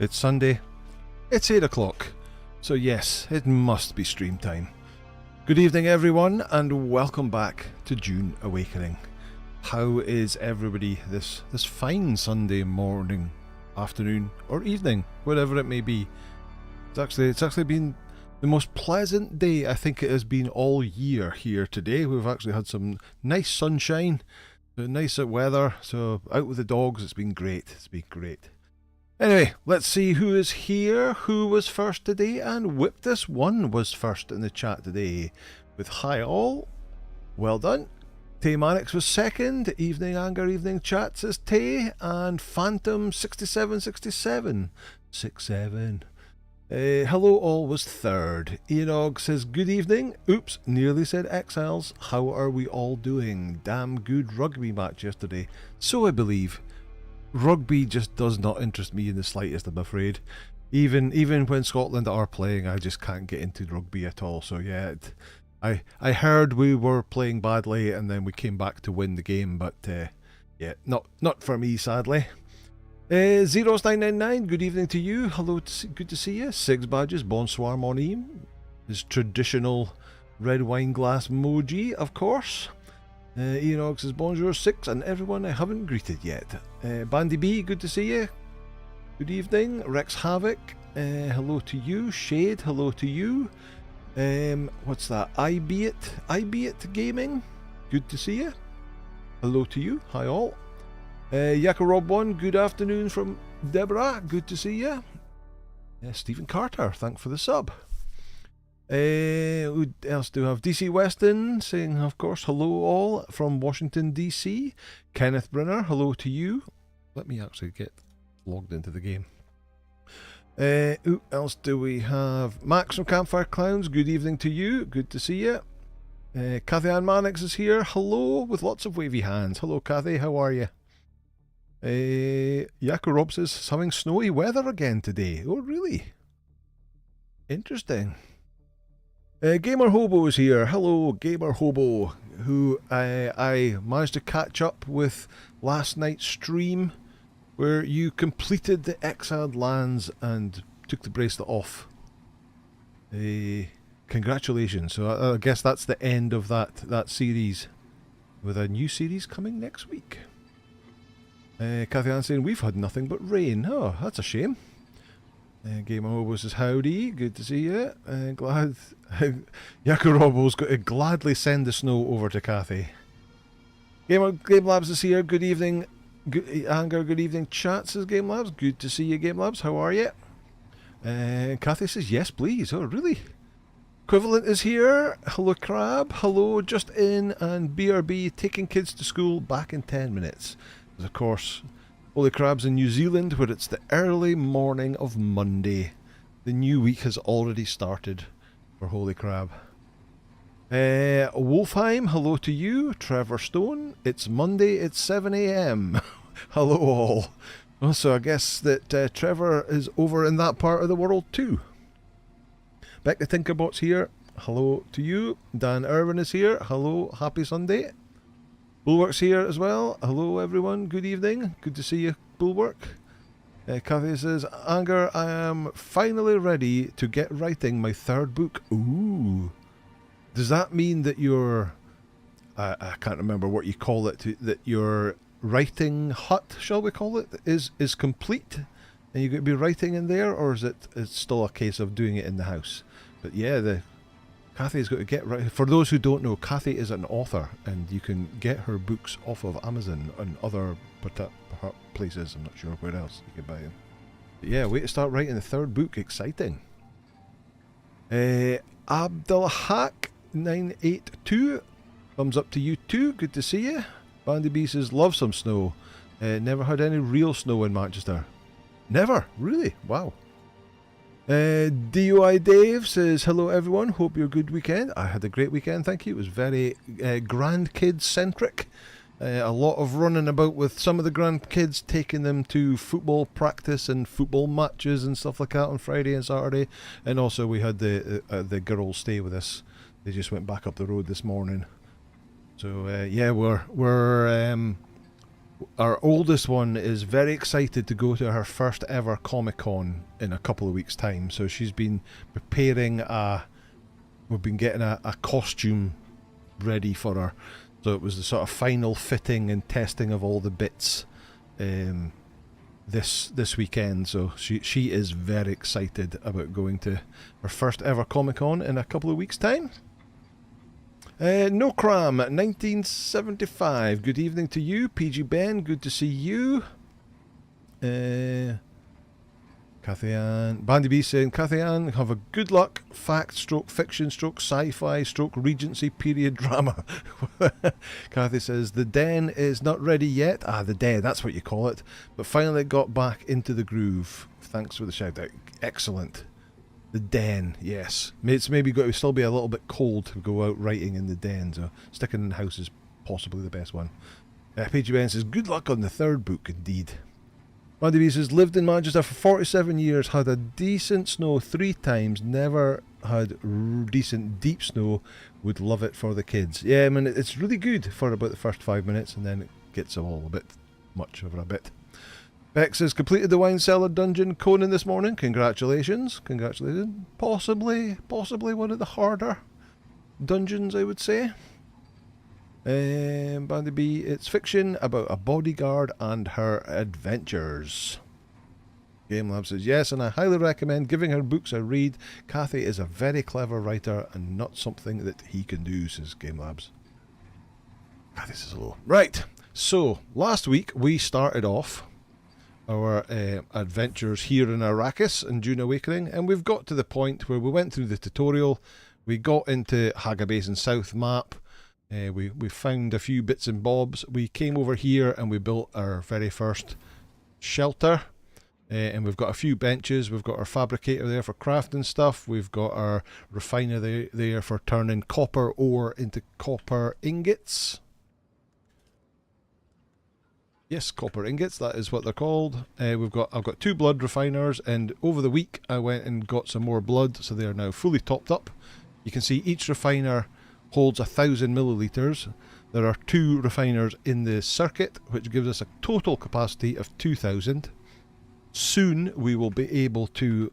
It's Sunday, it's 8 o'clock, so yes, it must be stream time. Good evening everyone, and welcome back to Dune Awakening. How is everybody this fine Sunday morning, afternoon, or evening, whatever it may be? It's actually been the most pleasant day I think it has been all year here today. We've actually had some nice sunshine, nice weather, so out with the dogs. It's been great. Anyway, let's see who is here, who was first today, and Whip This One was first in the chat today. With hi all, well done. Tay Mannix was second, Evening Anger, Evening Chat says Tay, and Phantom 6767, 67. Hello all was third. Enog says good evening. Oops, nearly said Exiles. How are we all doing? Damn good rugby match yesterday. So I believe. Rugby just does not interest me in the slightest, I'm afraid. Even when Scotland are playing, I just can't get into rugby at all. So yeah, I heard we were playing badly and then we came back to win the game, but yeah, not for me, sadly. Zeros999, good evening to you. Hello, good to see you. Six badges, bonsoir mon im. His traditional red wine glass emoji, of course. Enox says bonjour 6, and everyone I haven't greeted yet. Bandy B, good to see you. Good evening. Rex Havoc, hello to you. Shade, hello to you. What's that? I Be It Gaming, good to see you. Hello to you. Hi all. Yakarob1, good afternoon from Deborah, good to see you. Stephen Carter, thanks for the sub. Who else do we have? DC Weston saying, of course, hello all from Washington DC. Kenneth Brunner, hello to you. Let me actually get logged into the game. Who else do we have? Max from Campfire Clowns, good evening to you, good to see you. Kathy Ann Mannix is here, hello, with lots of wavy hands. Hello Kathy, how are you? Yako says having snowy weather again today. Oh, really? Interesting. Gamer Hobo is here. Hello, Gamer Hobo, who I managed to catch up with last night's stream, where you completed the Exiled Lands and took the bracelet off. Congratulations. So I guess that's the end of that series, with a new series coming next week. Kathy Ann saying, we've had nothing but rain. Oh, that's a shame. Gamer Hobo says, howdy, good to see you. Glad Yakurobo's got to gladly send the snow over to Kathy. Game Labs is here, good evening. Anger, good evening. Chat says Game Labs, good to see you, Game Labs, how are you? Kathy says, yes please. Oh, really? Equivalent is here. Hello Crab, hello Just In, and BRB taking kids to school back in 10 minutes. Of course, Holy Crab's in New Zealand, where it's the early morning of Monday. The new week has already started for Holy Crab. Wolfheim, hello to you. Trevor Stone, it's Monday, it's 7 AM. Hello all. Well, so I guess that Trevor is over in that part of the world too. Becca Tinkerbot's here. Hello to you. Dan Irwin is here. Hello, happy Sunday. Bulwark's here as well. Hello everyone, good evening. Good to see you, Bulwark. Kathy says, Anger, I am finally ready to get writing my third book. Ooh. Does that mean that your, I can't remember what you call it, that your writing hut, shall we call it, is complete? And you're going to be writing in there, or is it's still a case of doing it in the house? But yeah, Kathy's got to get right. For those who don't know, Kathy is an author, and you can get her books off of Amazon and other places. I'm not sure where else you can buy them. But yeah, way to start writing the third book. Exciting. Abdelhak 982, thumbs up to you too. Good to see you. Bandy B says love some snow. Never had any real snow in Manchester. Never, really? Wow. DUI Dave says, hello everyone, hope you're a good weekend. I had a great weekend, thank you. It was very grandkids centric. A lot of running about with some of the grandkids, taking them to football practice and football matches and stuff like that on Friday and Saturday. And also we had the girls stay with us. They just went back up the road this morning. So yeah, we're Our oldest one is very excited to go to her first ever Comic-Con in a couple of weeks' time. So she's been preparing we've been getting a costume ready for her. So it was the sort of final fitting and testing of all the bits this weekend. So she is very excited about going to her first ever Comic-Con in a couple of weeks' time. No Cram 1975. Good evening to you, PG Ben. Good to see you. Cathy Ann, Bandy B saying, Cathy Ann, have a good luck. Fact stroke fiction stroke sci-fi stroke Regency period drama. Cathy says, the den is not ready yet. The den, that's what you call it. But finally got back into the groove. Thanks for the shout out. Excellent. The den, yes. It's maybe got to still be a little bit cold to go out writing in the den, so sticking in the house is possibly the best one. Paige Ben says, good luck on the third book, indeed. Randy B says, lived in Manchester for 47 years, had a decent snow 3 times, never had decent deep snow, would love it for the kids. Yeah, I mean, it's really good for about the first 5 minutes, and then it gets all a bit much over a bit. Bex has completed the wine cellar dungeon Conan this morning. Congratulations. Congratulations. Possibly one of the harder dungeons, I would say. Bandy B, it's fiction about a bodyguard and her adventures. Game Lab says, yes, and I highly recommend giving her books a read. Cathy is a very clever writer and not something that he can do, says Game Labs. Cathy says hello. Right, so last week we started off our adventures here in Arrakis and Dune Awakening, and we've got to the point where we went through the tutorial, we got into Haga Basin South map, we found a few bits and bobs, we came over here and we built our very first shelter, and we've got a few benches, we've got our fabricator there for crafting stuff, we've got our refiner there for turning copper ore into copper ingots. Yes, copper ingots, that is what they're called. I've got 2 blood refiners, and over the week I went and got some more blood, so they are now fully topped up. You can see each refiner holds 1,000 millilitres. There are 2 refiners in the circuit, which gives us a total capacity of 2,000. Soon we will be able to,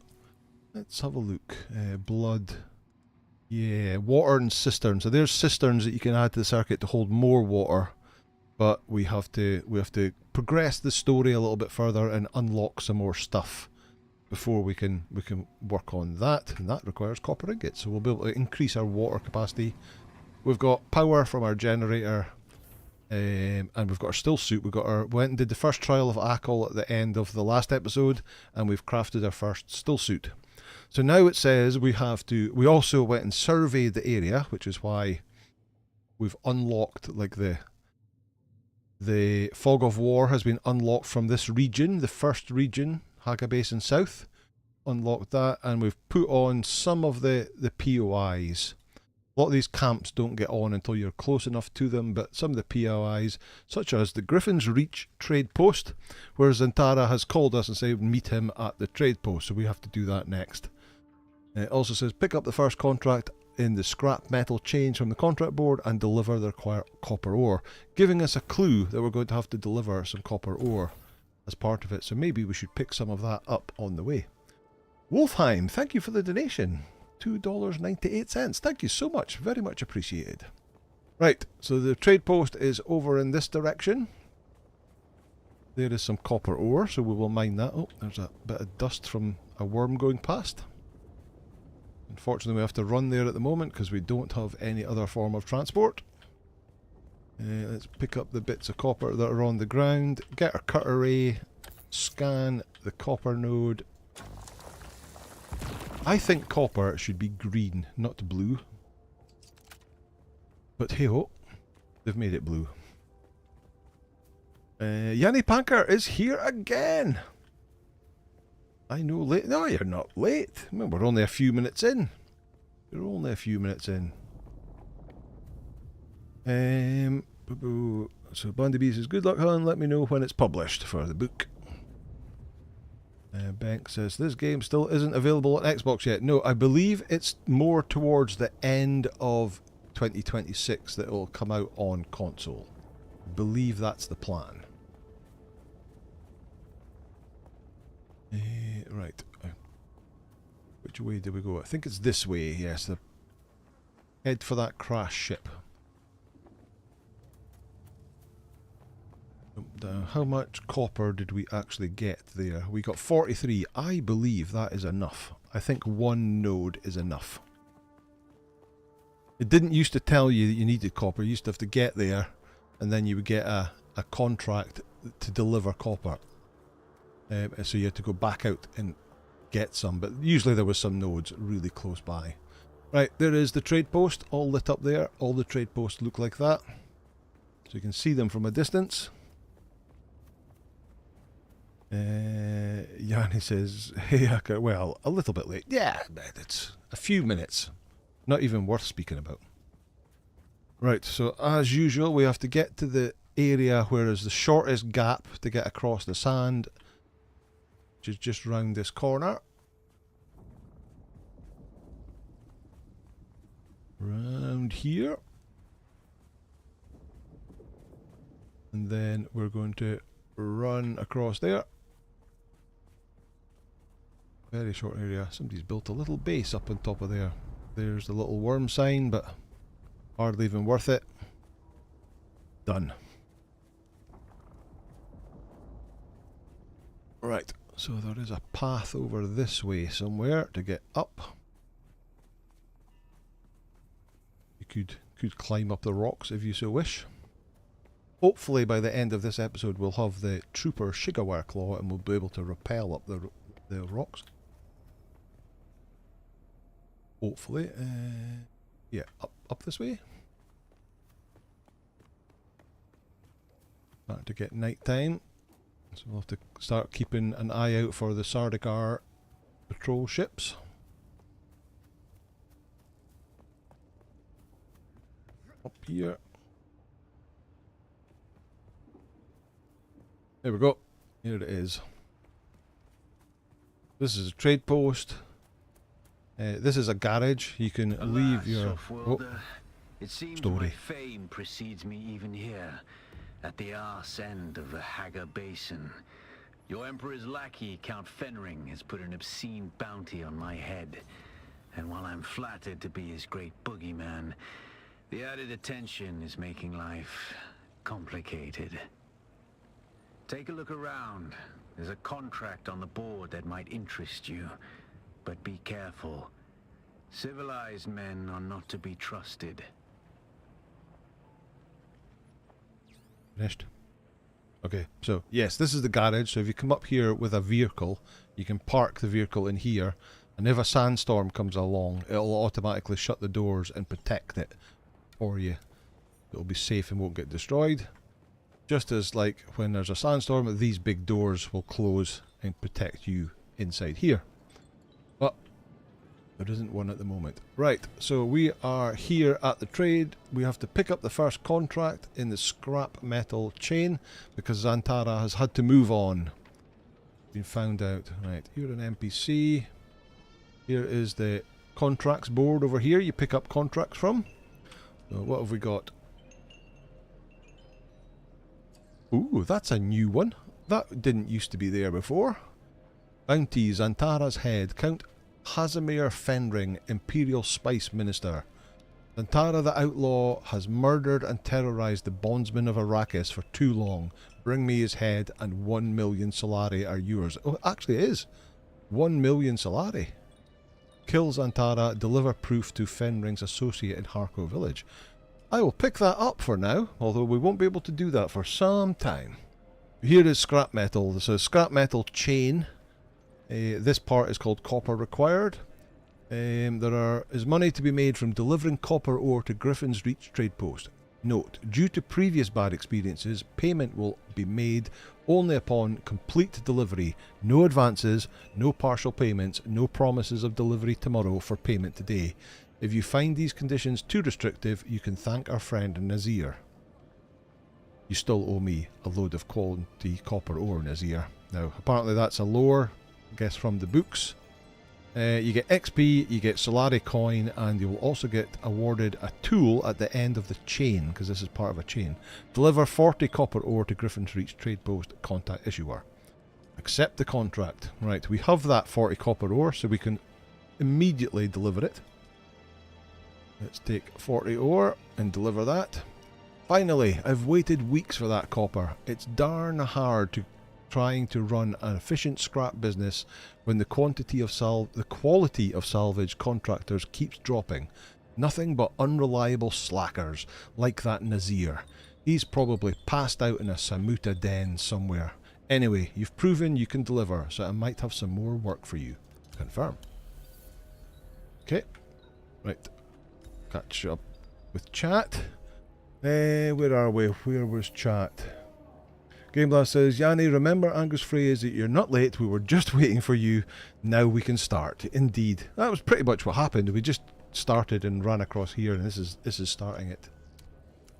let's have a look, blood, yeah, water and cisterns. So there's cisterns that you can add to the circuit to hold more water. But we have to progress the story a little bit further and unlock some more stuff before we can work on that, and that requires copper ingots. So we'll be able to increase our water capacity. We've got power from our generator, and we've got our still suit. Went and did the first trial of Akol at the end of the last episode, and we've crafted our first still suit. So now it says we also went and surveyed the area, which is why we've unlocked like the Fog of War has been unlocked from this region, the first region, Haga Basin South. Unlocked that, and we've put on some of the POIs. A lot of these camps don't get on until you're close enough to them, but some of the POIs, such as the Griffin's Reach trade post, where Zantara has called us and said meet him at the trade post, so we have to do that next. It also says pick up the first contract in the scrap metal chains from the contract board and deliver the required copper ore, giving us a clue that we're going to have to deliver some copper ore as part of it, so maybe we should pick some of that up on the way. Wolfheim, thank you for the donation. $2.98. Thank you so much, very much appreciated. Right, so the trade post is over in this direction. There is some copper ore, so we will mine that. Oh, there's a bit of dust from a worm going past. Unfortunately, we have to run there at the moment because we don't have any other form of transport. Let's pick up the bits of copper that are on the ground, get our cut array, scan the copper node. I think copper should be green, not blue. But hey ho, they've made it blue. Yanni Panker is here again. I know late. No, you're not late. I mean, we're only a few minutes in. We're only a few minutes in. So Bandy B says, good luck, hon. Let me know when it's published for the book. Bank says, this game still isn't available on Xbox yet. No, I believe it's more towards the end of 2026 that it will come out on console. I believe that's the plan. Which way do we go? I think it's this way, yes. Head for that crash ship. How much copper did we actually get there? We got 43. I believe that is enough. I think one node is enough. It didn't used to tell you that you needed copper. You used to have to get there and then you would get a contract to deliver copper. So you had to go back out and get some, but usually there was some nodes really close by. Right, there is the trade post all lit up there. All the trade posts look like that. So you can see them from a distance. Yanni says, hey, well, a little bit late. Yeah, it's a few minutes. Not even worth speaking about. Right, so as usual, we have to get to the area where is the shortest gap to get across the sand, which is just round this corner. Round here. And then we're going to run across there. Very short area. Somebody's built a little base up on top of there. There's the little worm sign, but hardly even worth it. Done. Right, so there is a path over this way somewhere to get up. You could climb up the rocks if you so wish. Hopefully by the end of this episode we'll have the Trooper Shigawa claw and we'll be able to rappel up the rocks. Hopefully. Yeah, up this way. Starting to get night time. So we'll have to start keeping an eye out for the Sardaukar patrol ships. Up here. There we go. Here it is. This is a trade post. This is a garage. You can leave your it seems story. My fame precedes me even here, at the arse end of the Haga Basin. Your Emperor's lackey, Count Fenring, has put an obscene bounty on my head. And while I'm flattered to be his great boogeyman, the added attention is making life complicated. Take a look around. There's a contract on the board that might interest you. But be careful. Civilized men are not to be trusted. Finished. Okay, so yes, this is the garage. So if you come up here with a vehicle, you can park the vehicle in here, and if a sandstorm comes along, it'll automatically shut the doors and protect it for you. It'll be safe and won't get destroyed. Just as like when there's a sandstorm, these big doors will close and protect you inside here. But there isn't one at the moment. Right, so we are here at the trade. We have to pick up the first contract in the scrap metal chain because Zantara has had to move on. Been found out. Right, you're an NPC. Here is the contracts board over here. You pick up contracts from. So what have we got? Ooh, that's a new one. That didn't used to be there before. Bounty, Zantara's head. Count Casimir Fenring, Imperial Spice Minister. Zantara the Outlaw has murdered and terrorized the bondsmen of Arrakis for too long. Bring me his head and 1 million Solari are yours. Oh, it actually is. 1 million Solari. Kill Zantara, deliver proof to Fenring's associate in Harco village. I will pick that up for now, although we won't be able to do that for some time. Here is scrap metal. This is scrap metal chain. This part is called copper required. There is money to be made from delivering copper ore to Griffin's Reach trade post. Note, due to previous bad experiences, payment will be made only upon complete delivery. No advances, no partial payments, no promises of delivery tomorrow for payment today. If you find these conditions too restrictive, you can thank our friend Nazir. You still owe me a load of quality copper ore, Nazir. Now, apparently that's a lore, I guess from the books. You get XP, you get Solari coin, and you will also get awarded a tool at the end of the chain, because this is part of a chain. Deliver 40 copper ore to Griffin's Reach trade post, contact issuer. Accept the contract. Right, we have that 40 copper ore, so we can immediately deliver it. Let's take 40 ore and deliver that. Finally, I've waited weeks for that copper. It's darn hard trying to run an efficient scrap business when the quality of salvage contractors keeps dropping. Nothing but unreliable slackers like that Nazir. He's probably passed out in a Samuta den somewhere. Anyway, you've proven you can deliver, so I might have some more work for you. Confirm. Okay. Right. Catch up with chat. Where are we? Where was chat? Gameblast says, Yanni, remember Angus' phrase that you're not late, we were just waiting for you, now we can start. Indeed. That was pretty much what happened. We just started and ran across here, and this is starting it.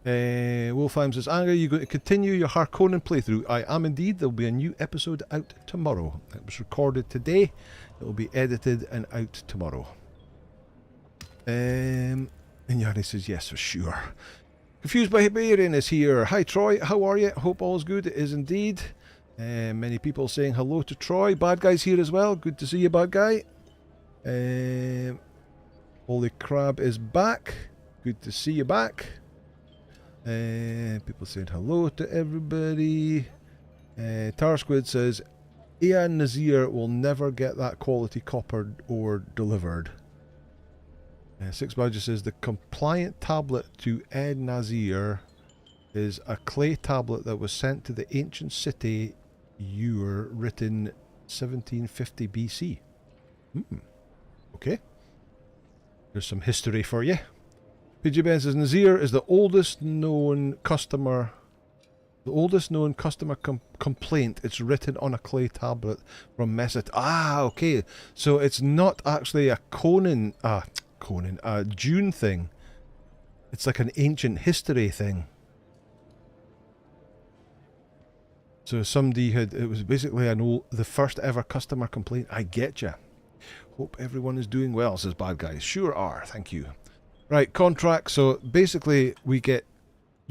Wolfheim says, Anga, you going to continue your Harkonnen playthrough? I am indeed. There will be a new episode out tomorrow. It was recorded today. It will be edited and out tomorrow. And Yanni says, yes, for sure. Confused by Hibarian is here. Hi Troy, how are you? Hope all's good. It is indeed. Many people saying hello to Troy. Bad Guy's here as well. Good to see you, Bad Guy. Holy Crab is back. Good to see you back. People saying hello to everybody. Tar Squid says, Ian Nazir will never get that quality copper ore delivered. Six Badger says the compliant tablet to Ed Nazir is a clay tablet that was sent to the ancient city Ur, written 1750 BC. Okay. There's some history for you. PG Ben says Nazir is the oldest known customer complaint. It's written on a clay tablet from Messet. Ah, okay. So it's not actually a Dune thing. It's like an ancient history thing. So somebody it was basically the first ever customer complaint. I getcha. Hope everyone is doing well, says Bad Guys. Sure are, thank you. Right, contract. So basically we get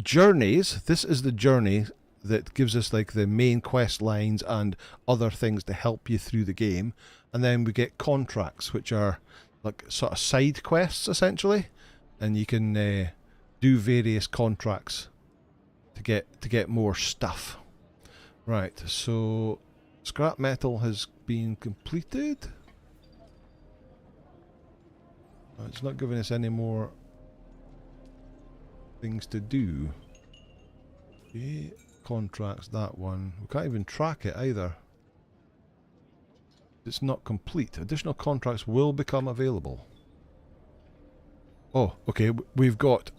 journeys. This is the journey that gives us like the main quest lines and other things to help you through the game. And then we get contracts, which are like sort of side quests essentially, and you can do various contracts to get more stuff. Right, so scrap metal has been completed. It's not giving us any more things to do. Okay, contracts, that one. We can't even track it either. It's not complete. Additional contracts will become available. Oh, okay. We've got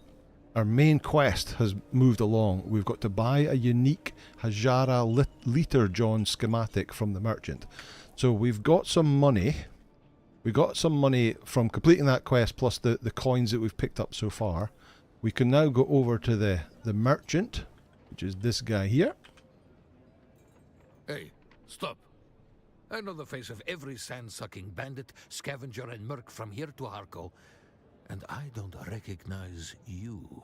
our main quest has moved along. We've got to buy a unique Hajara liter John schematic from the merchant. So we've got some money. We got some money from completing that quest plus the coins that we've picked up so far. We can now go over to the merchant, which is this guy here. Hey, stop. I know the face of every sand-sucking bandit, scavenger, and merc from here to Harko, and I don't recognize you.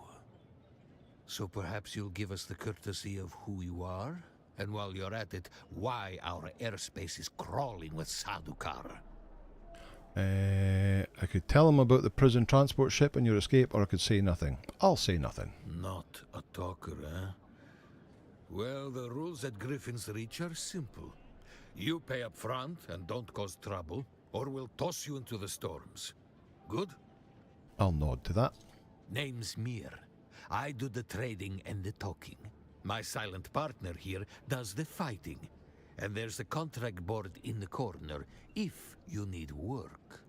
So perhaps you'll give us the courtesy of who you are, and while you're at it, why our airspace is crawling with Sadukar. I could tell him about the prison transport ship and your escape, or I could say nothing. I'll say nothing. Not a talker, eh? Well, the rules at Griffin's Reach are simple. You pay up front and don't cause trouble, or we'll toss you into the storms. Good? I'll nod to that. Name's Mir. I do the trading and the talking. My silent partner here does the fighting. And there's a contract board in the corner if you need work.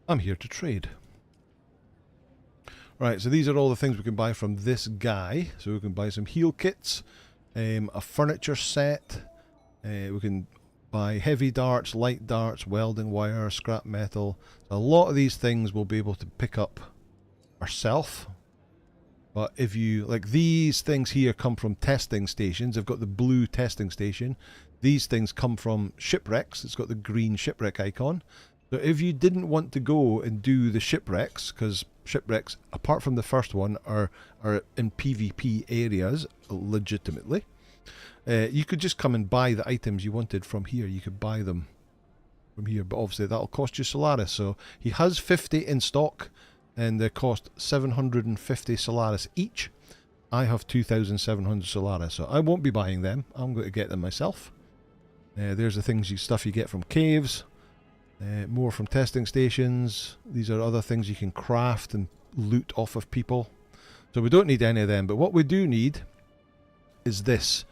I'm here to trade. Right, so these are all the things we can buy from this guy. So we can buy some heal kits, a furniture set. We can buy heavy darts, light darts, welding wire, scrap metal. A lot of these things we'll be able to pick up ourselves. But if you, like these things here come from testing stations. I've got the blue testing station. These things come from Shipwrecks. It's got the green shipwreck icon. So if you didn't want to go and do the Shipwrecks, because Shipwrecks, apart from the first one, are in PvP areas, legitimately. You could just come and buy the items you wanted from here. You could buy them from here, but obviously that'll cost you Solaris. So he has 50 in stock, and they cost 750 Solaris each. I have 2,700 Solaris, so I won't be buying them. I'm going to get them myself. There's the stuff you get from caves, more from testing stations. These are other things you can craft and loot off of people. So we don't need any of them, but what we do need is this,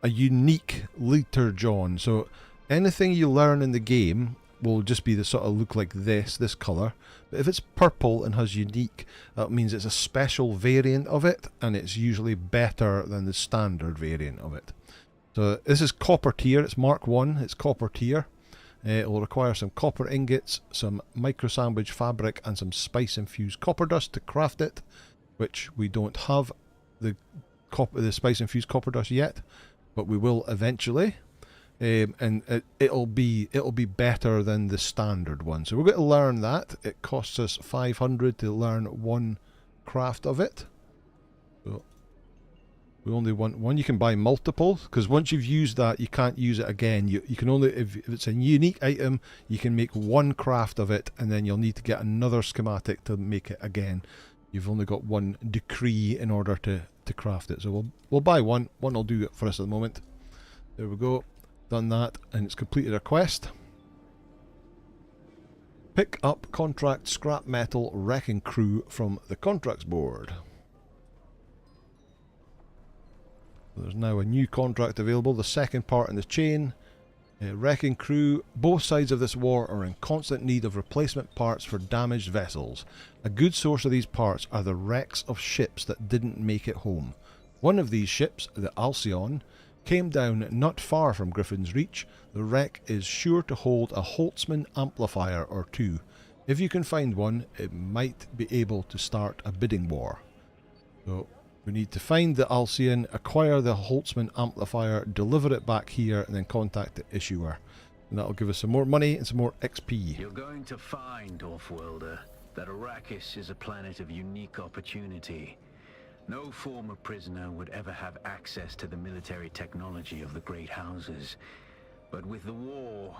a unique liter John. So anything you learn in the game will just be the sort of look like this colour. But if it's purple and has unique, that means it's a special variant of it, and it's usually better than the standard variant of it. So this is copper tier, it's Mark 1, it's copper tier. It will require some copper ingots, some micro sandwich fabric, and some spice infused copper dust to craft it, which we don't have the spice infused copper dust yet, but we will eventually. And it'll be better than the standard one. So we're going to learn that. It costs us 500 to learn one craft of it. So we only want one. You can buy multiple, because once you've used that, you can't use it again. You can only, if it's a unique item, you can make one craft of it, and then you'll need to get another schematic to make it again. You've only got one decree in order to craft it. So we'll buy one. One will do it for us at the moment. There we go. Done that, and it's completed our quest. Pick up contract scrap metal wrecking crew from the contracts board. There's now a new contract available, the second part in the chain. Wrecking crew. Both sides of this war are in constant need of replacement parts for damaged vessels. A good source of these parts are the wrecks of ships that didn't make it home. One of these ships, the Alcyon, came down not far from Griffin's Reach. The wreck is sure to hold a Holtzman amplifier or two. If you can find one, it might be able to start a bidding war. So we need to find the Alcyon, acquire the Holtzman amplifier, deliver it back here, and then contact the issuer. And that'll give us some more money and some more XP. You're going to find, Offworlder, that Arrakis is a planet of unique opportunity. No former prisoner would ever have access to the military technology of the great houses. But with the war,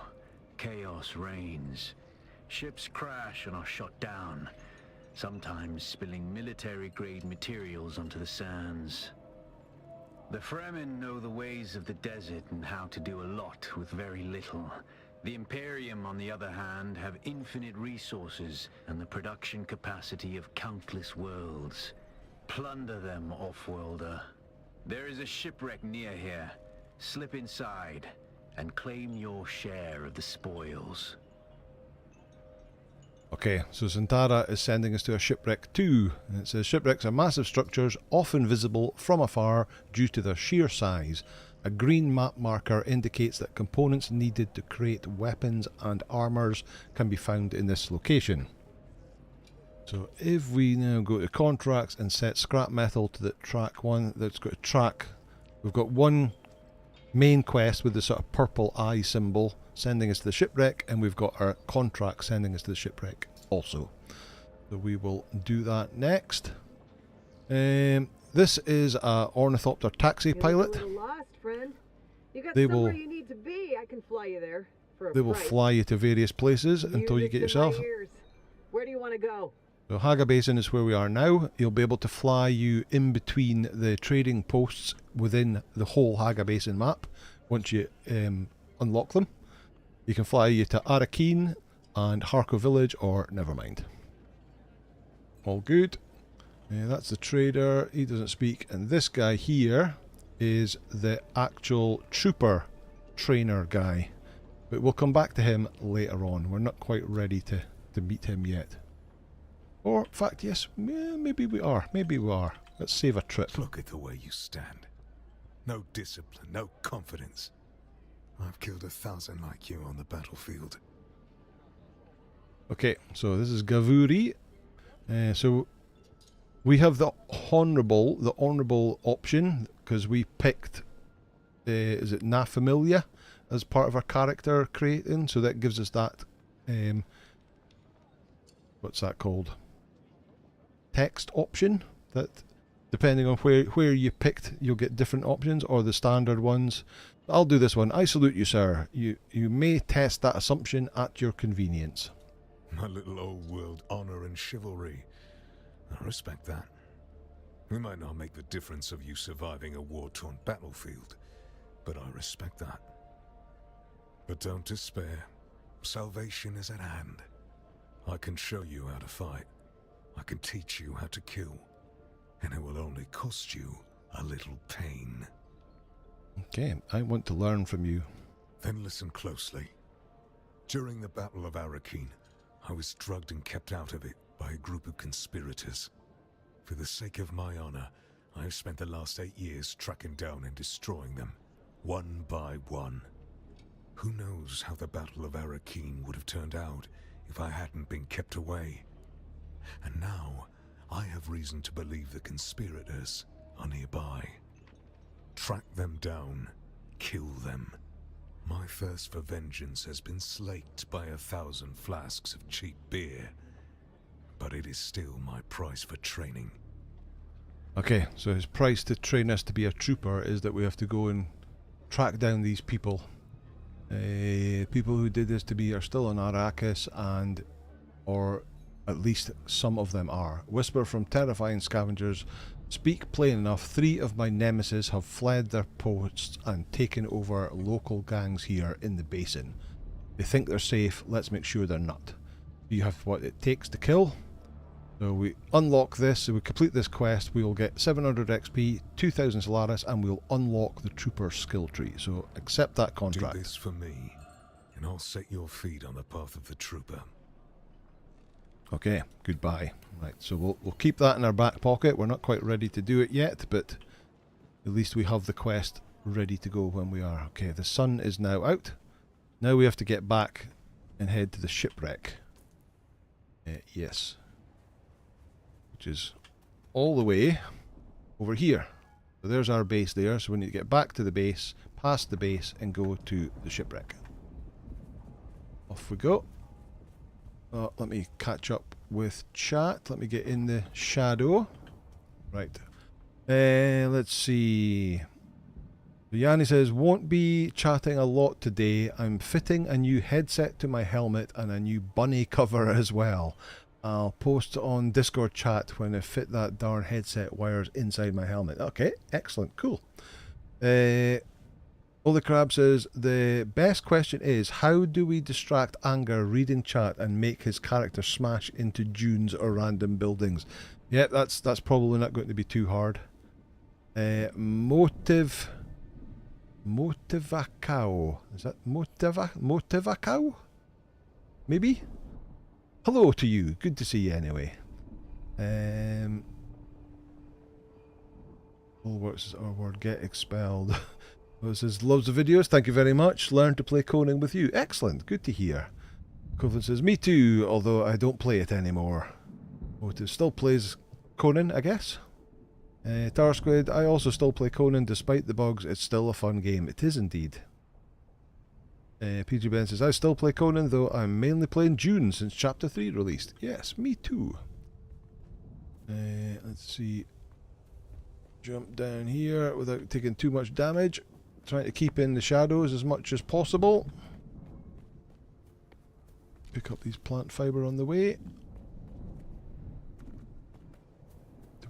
chaos reigns. Ships crash and are shot down, sometimes spilling military-grade materials onto the sands. The Fremen know the ways of the desert and how to do a lot with very little. The Imperium, on the other hand, have infinite resources and the production capacity of countless worlds. Plunder them, Offworlder. There is a shipwreck near here. Slip inside and claim your share of the spoils. Okay, so Santara is sending us to a shipwreck 2. And it says shipwrecks are massive structures, often visible from afar due to their sheer size. A green map marker indicates that components needed to create weapons and armors can be found in this location. So if we now go to contracts and set scrap metal to the track one, that's got a track. We've got one main quest with the sort of purple eye symbol sending us to the shipwreck, and we've got our contract sending us to the shipwreck also. So we will do that next. This is a ornithopter taxi pilot. Lost, friend. You got They somewhere will. you need to be. I can fly you there for a They will price. fly you to various places until you Music's get in yourself. my ears. Where do you want to go? So Haga Basin is where we are now. He'll be able to fly you in between the trading posts within the whole Haga Basin map once you unlock them. You can fly you to Arakeen and Harko Village, or never mind. All good. That's the trader. He doesn't speak. And this guy here is the actual trooper trainer guy. But we'll come back to him later on. We're not quite ready to meet him yet. Or, in fact, yes, maybe we are. Maybe we are. Let's save a trip. Look at the way you stand. No discipline, no confidence. I've killed 1,000 like you on the battlefield. Okay, so this is Gavuri. So we have the honourable option, because we picked, is it Na Familia, as part of our character creating, so that gives us that, what's that called? Text option, that depending on where you picked, you'll get different options, or the standard ones. I'll do this one. I salute you, sir. You may test that assumption at your convenience. My little old world honor and chivalry. I respect that. It might not make the difference of you surviving a war-torn battlefield, but I respect that. But don't despair. Salvation is at hand. I can show you how to fight. I can teach you how to kill. And it will only cost you a little pain. Okay, I want to learn from you. Then listen closely. During the Battle of Arrakeen, I was drugged and kept out of it by a group of conspirators. For the sake of my honor, I have spent the last 8 years tracking down and destroying them, one by one. Who knows how the Battle of Arrakeen would have turned out if I hadn't been kept away. And now, I have reason to believe the conspirators are nearby. Track them down, kill them. My thirst for vengeance has been slaked by 1,000 flasks of cheap beer, but it is still my price for training. Okay, so his price to train us to be a trooper is that we have to go and track down these people. People who did this to me are still on Arrakis, or at least some of them are. Whisper from terrifying scavengers. Speak plain enough. 3 of my nemesis have fled their posts and taken over local gangs here in the basin. They think they're safe. Let's make sure they're not. You have what it takes to kill. So we unlock this, so we complete this quest, we will get 700 XP, 2000 Solaris, and we'll unlock the trooper skill tree. So accept that contract. Do this for me, and I'll set your feet on the path of the trooper. Okay, goodbye. Right, so we'll keep that in our back pocket. We're not quite ready to do it yet, but at least we have the quest ready to go when we are. Okay, the sun is now out. Now we have to get back and head to the shipwreck. Yes. Which is all the way over here. So there's our base there, so we need to get back to the base, past the base, and go to the shipwreck. Off we go. Let me catch up with chat. Let me get in the shadow. Right. Let's see. Yanni says, won't be chatting a lot today. I'm fitting a new headset to my helmet and a new bunny cover as well. I'll post on Discord chat when I fit that darn headset wires inside my helmet. Okay, excellent, cool. All the Crab says, the best question is, how do we distract Anger reading chat and make his character smash into dunes or random buildings? Yeah, that's probably not going to be too hard. Motivacao. Is that Motivacao? Maybe? Hello to you. Good to see you anyway. All works is our word, get expelled. Well, it says, loves the videos, thank you very much. Learn to play Conan with you. Excellent, good to hear. Coven says, me too, although I don't play it anymore. Motive still plays Conan, I guess. Tar Squid, I also still play Conan despite the bugs. It's still a fun game. It is indeed. PG Ben says, I still play Conan, though I'm mainly playing Dune since Chapter 3 released. Yes, me too. Let's see. Jump down here without taking too much damage. Trying to keep in the shadows as much as possible. Pick up these plant fibre on the way.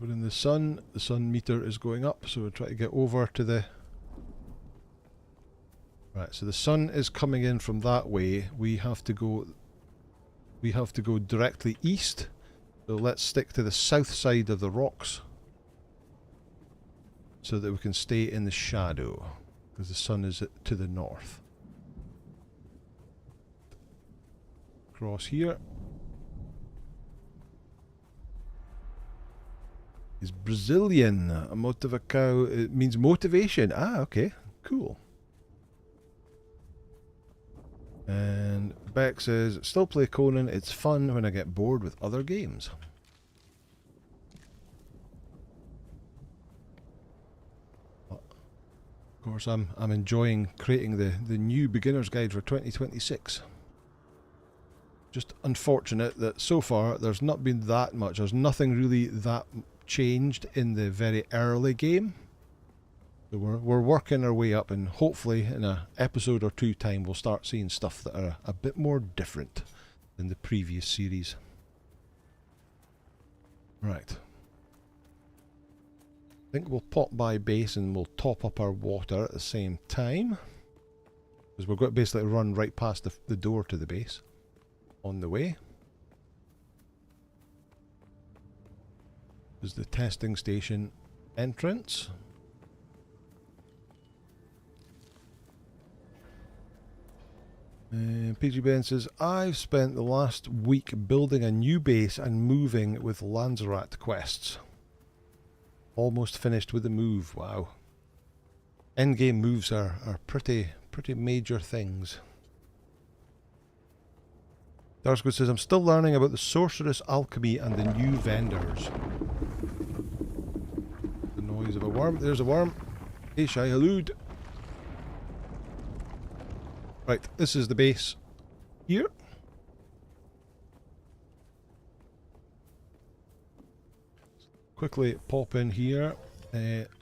We're in the sun meter is going up, so we'll try to get over to the... Right, so the sun is coming in from that way. We have to go directly east. So let's stick to the south side of the rocks so that we can stay in the shadow, because the sun is to the north. Cross here. Is Brazilian. Motivacao, it means motivation. Ah, okay. Cool. And Beck says, still play Conan. It's fun when I get bored with other games. Of course, I'm enjoying creating the new beginner's guide for 2026. Just unfortunate that so far there's not been that much. There's nothing really that changed in the very early game. So we're working our way up, and hopefully in a episode or two time we'll start seeing stuff that are a bit more different than the previous series. Right. I think we'll pop by base and we'll top up our water at the same time. Because we're going to basically run right past the door to the base on the way. There's the testing station entrance. PG Ben says, I've spent the last week building a new base and moving with Lanzarat quests. Almost finished with the move. Wow. Endgame moves are pretty major things. Darsgood says, I'm still learning about the sorceress alchemy and the new vendors. The noise of a worm. There's a worm. Hey, Shai Halud. Right, this is the base here. Quickly pop in here.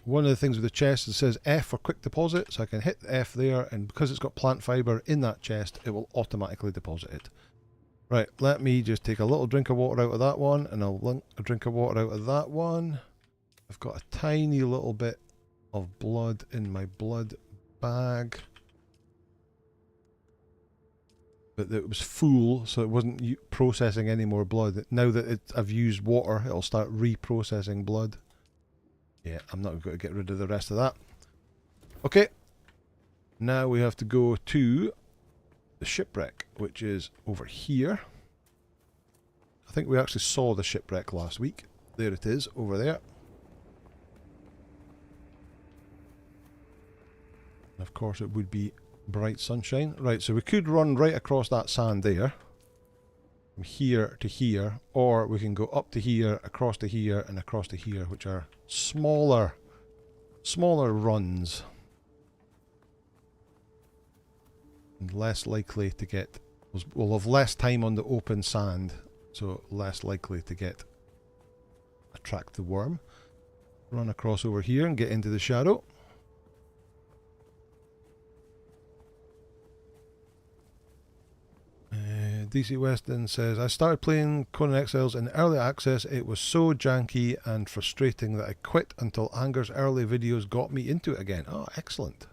One of the things with the chest, it says F for quick deposit, so I can hit the F there, and because it's got plant fibre in that chest, it will automatically deposit it. Right, let me just take a little drink of water out of that one, and a drink of water out of that one. I've got a tiny little bit of blood in my blood bag. But it was full, so it wasn't processing any more blood. Now that I've used water, it'll start reprocessing blood. Yeah, I'm not going to get rid of the rest of that. Okay. Now we have to go to the shipwreck, which is over here. I think we actually saw the shipwreck last week. There it is, over there. And of course it would be bright sunshine. Right, so we could run right across that sand there. From here to here. Or we can go up to here, across to here, and across to here, which are smaller runs. And less likely to get... We'll have less time on the open sand, so less likely to attract the worm. Run across over here and get into the shadow. DC Weston says, I started playing Conan Exiles in early access. It was so janky and frustrating that I quit until Anger's early videos got me into it again. Oh, excellent.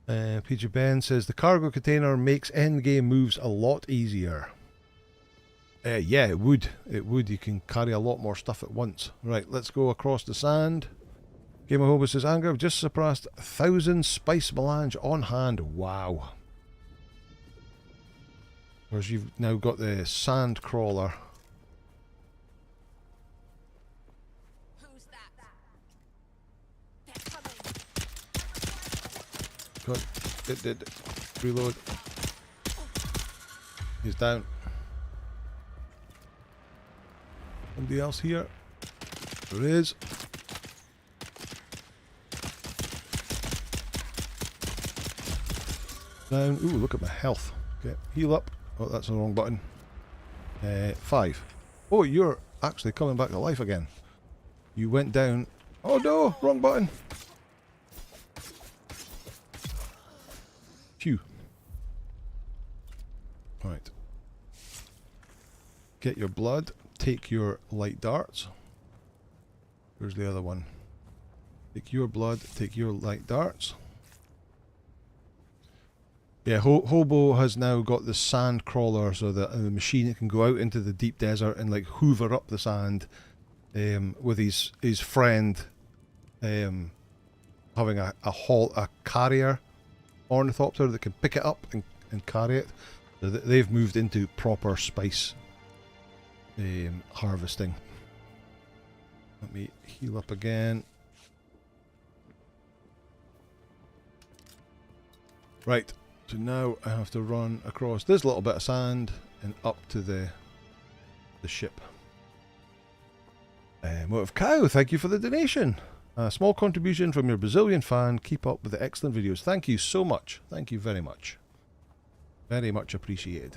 PG Ben says, the cargo container makes endgame moves a lot easier. Yeah, it would. It would. You can carry a lot more stuff at once. Right, let's go across the sand. Game of Hobo says, Anger, I've just surpassed 1,000 spice melange on hand. Wow. Whereas you've now got the sand crawler. Who's that? They're coming. God, it did. Reload. He's down. Somebody else here? There is. Down. Ooh, look at my health. Okay, heal up. Oh, that's the wrong button. 5. Oh, you're actually coming back to life again. You went down. Oh no, wrong button. Phew. Right. Get your blood. Take your light darts. Where's the other one? Take your blood. Take your light darts. Yeah, Hobo has now got the sand crawler, so that the machine can go out into the deep desert and like hoover up the sand, with his friend having a carrier ornithopter that can pick it up and carry it. So they've moved into proper spice harvesting. Let me heal up again. Right. So now I have to run across this little bit of sand and up to the ship. Motive Cow, thank you for the donation. A small contribution from your Brazilian fan. Keep up with the excellent videos. Thank you so much. Thank you very much. Very much appreciated.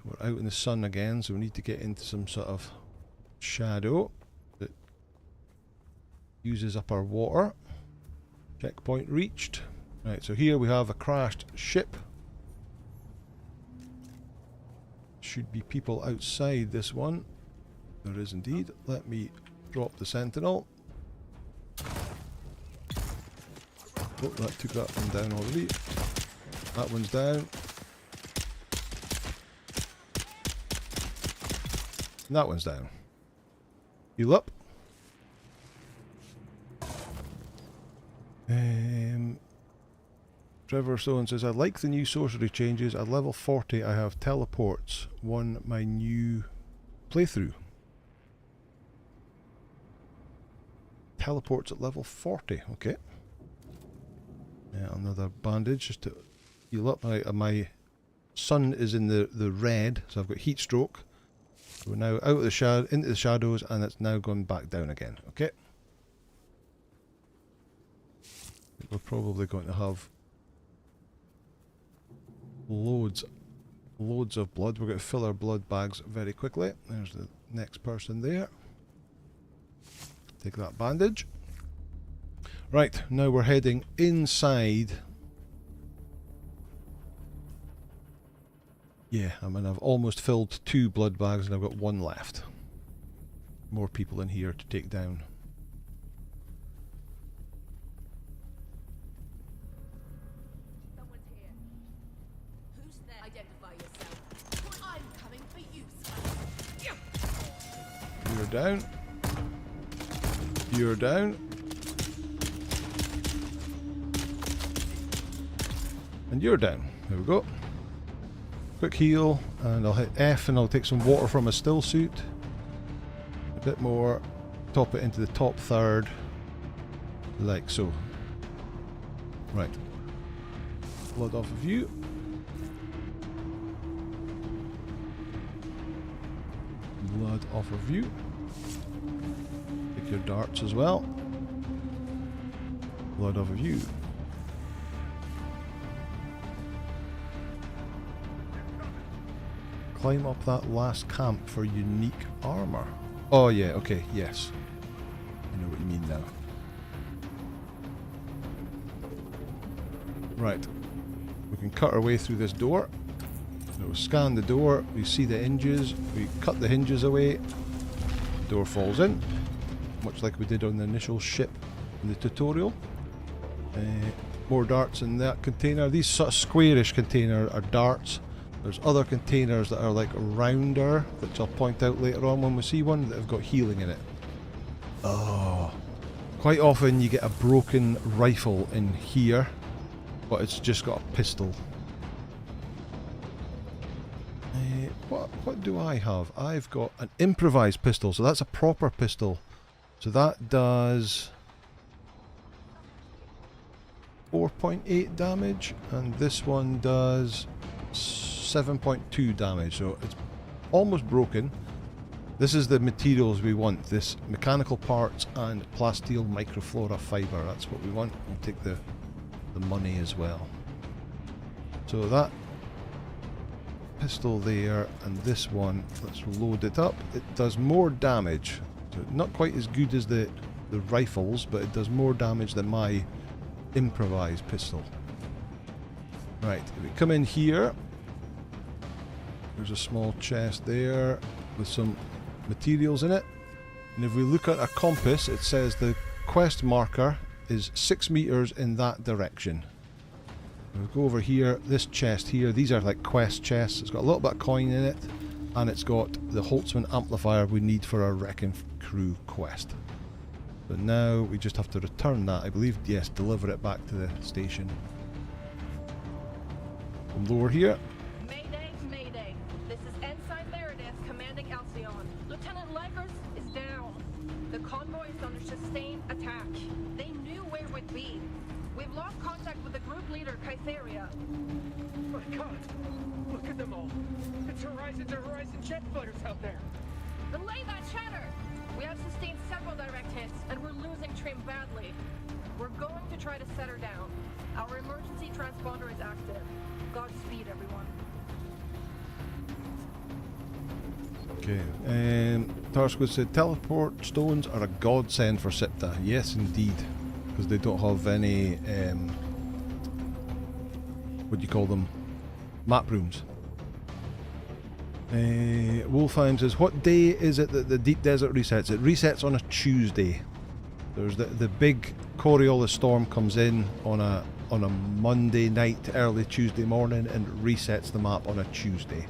We're out in the sun again, so we need to get into some sort of shadow. Uses up our water. Checkpoint reached. Right, so here we have a crashed ship. Should be people outside this one. There is indeed. Let me drop the sentinel. Oh, that took that one down already. That one's down. And that one's down. Heal up. Trevor Stone says, I like the new sorcery changes. At level 40 I have teleports. Won my new playthrough. Teleports at level 40, okay. Yeah, another bandage just to heal up. My sun is in the red, so I've got heat stroke. We're now out of the into the shadows, and it's now gone back down again. Okay. We're probably going to have loads of blood. We're going to fill our blood bags very quickly. There's the next person there. Take that bandage. Right, now we're heading inside. Yeah, I mean, I've almost filled 2 blood bags and I've got 1 left. More people in here to take down. Someone's here. Who's there? Identify yourself. I'm coming for you, son. You're down. You're down. And you're down. There we go. Quick heal, and I'll hit F and I'll take some water from a still suit. A bit more. Top it into the top third. Like so. Right. Blood off of you. Blood off of you. Take your darts as well. Blood off of you. Climb up that last camp for unique armor. Oh yeah, okay, yes. I know what you mean now. Right. We can cut our way through this door. So we scan the door, we see the hinges, we cut the hinges away, the door falls in, much like we did on the initial ship in the tutorial. More darts in that container. These sort of squarish containers are darts. There's other containers that are like rounder, which I'll point out later on when we see one, that have got healing in it. Oh. Quite often you get a broken rifle in here, but it's just got a pistol. What do I have? I've got an improvised pistol, so that's a proper pistol. So that does 4.8 damage, and this one does 7.2 damage, so it's almost broken. This is the materials we want, this mechanical parts and plasteel microflora fibre, that's what we want. We'll take the money as well. So that pistol there and this one, let's load it up. It does more damage, so not quite as good as the rifles, but it does more damage than my improvised pistol. Right, if we come in here, there's a small chest there with some materials in it, and if we look at a compass, it says the quest marker is 6 meters in that direction. We'll go over here, this chest here, these are like quest chests. It's got a little bit of coin in it, and it's got the Holtzman amplifier we need for our Wrecking Crew quest. But now we just have to return that, I believe. Yes, deliver it back to the station. From lower here. Mayday, Mayday. This is Ensign Meredith commanding Alcyon. Lieutenant Lakers is down. The convoy is under sustained attack. They knew where we'd be. We've lost contact with the group leader, Kytheria. My God! Look at them all! It's Horizon to Horizon jet fighters out there! Delay that chatter! We have sustained several direct hits, and we're losing Trim badly. We're going to try to set her down. Our emergency transponder is active. Godspeed, everyone. Okay, Tarsquid said, teleport stones are a godsend for Sipta. Yes, indeed. Because they don't have any, what do you call them? Map rooms. Wolfheim says, what day is it that the Deep Desert resets? It resets on a Tuesday. There's the big Coriolis storm comes in on a Monday night, early Tuesday morning, and resets the map on a Tuesday.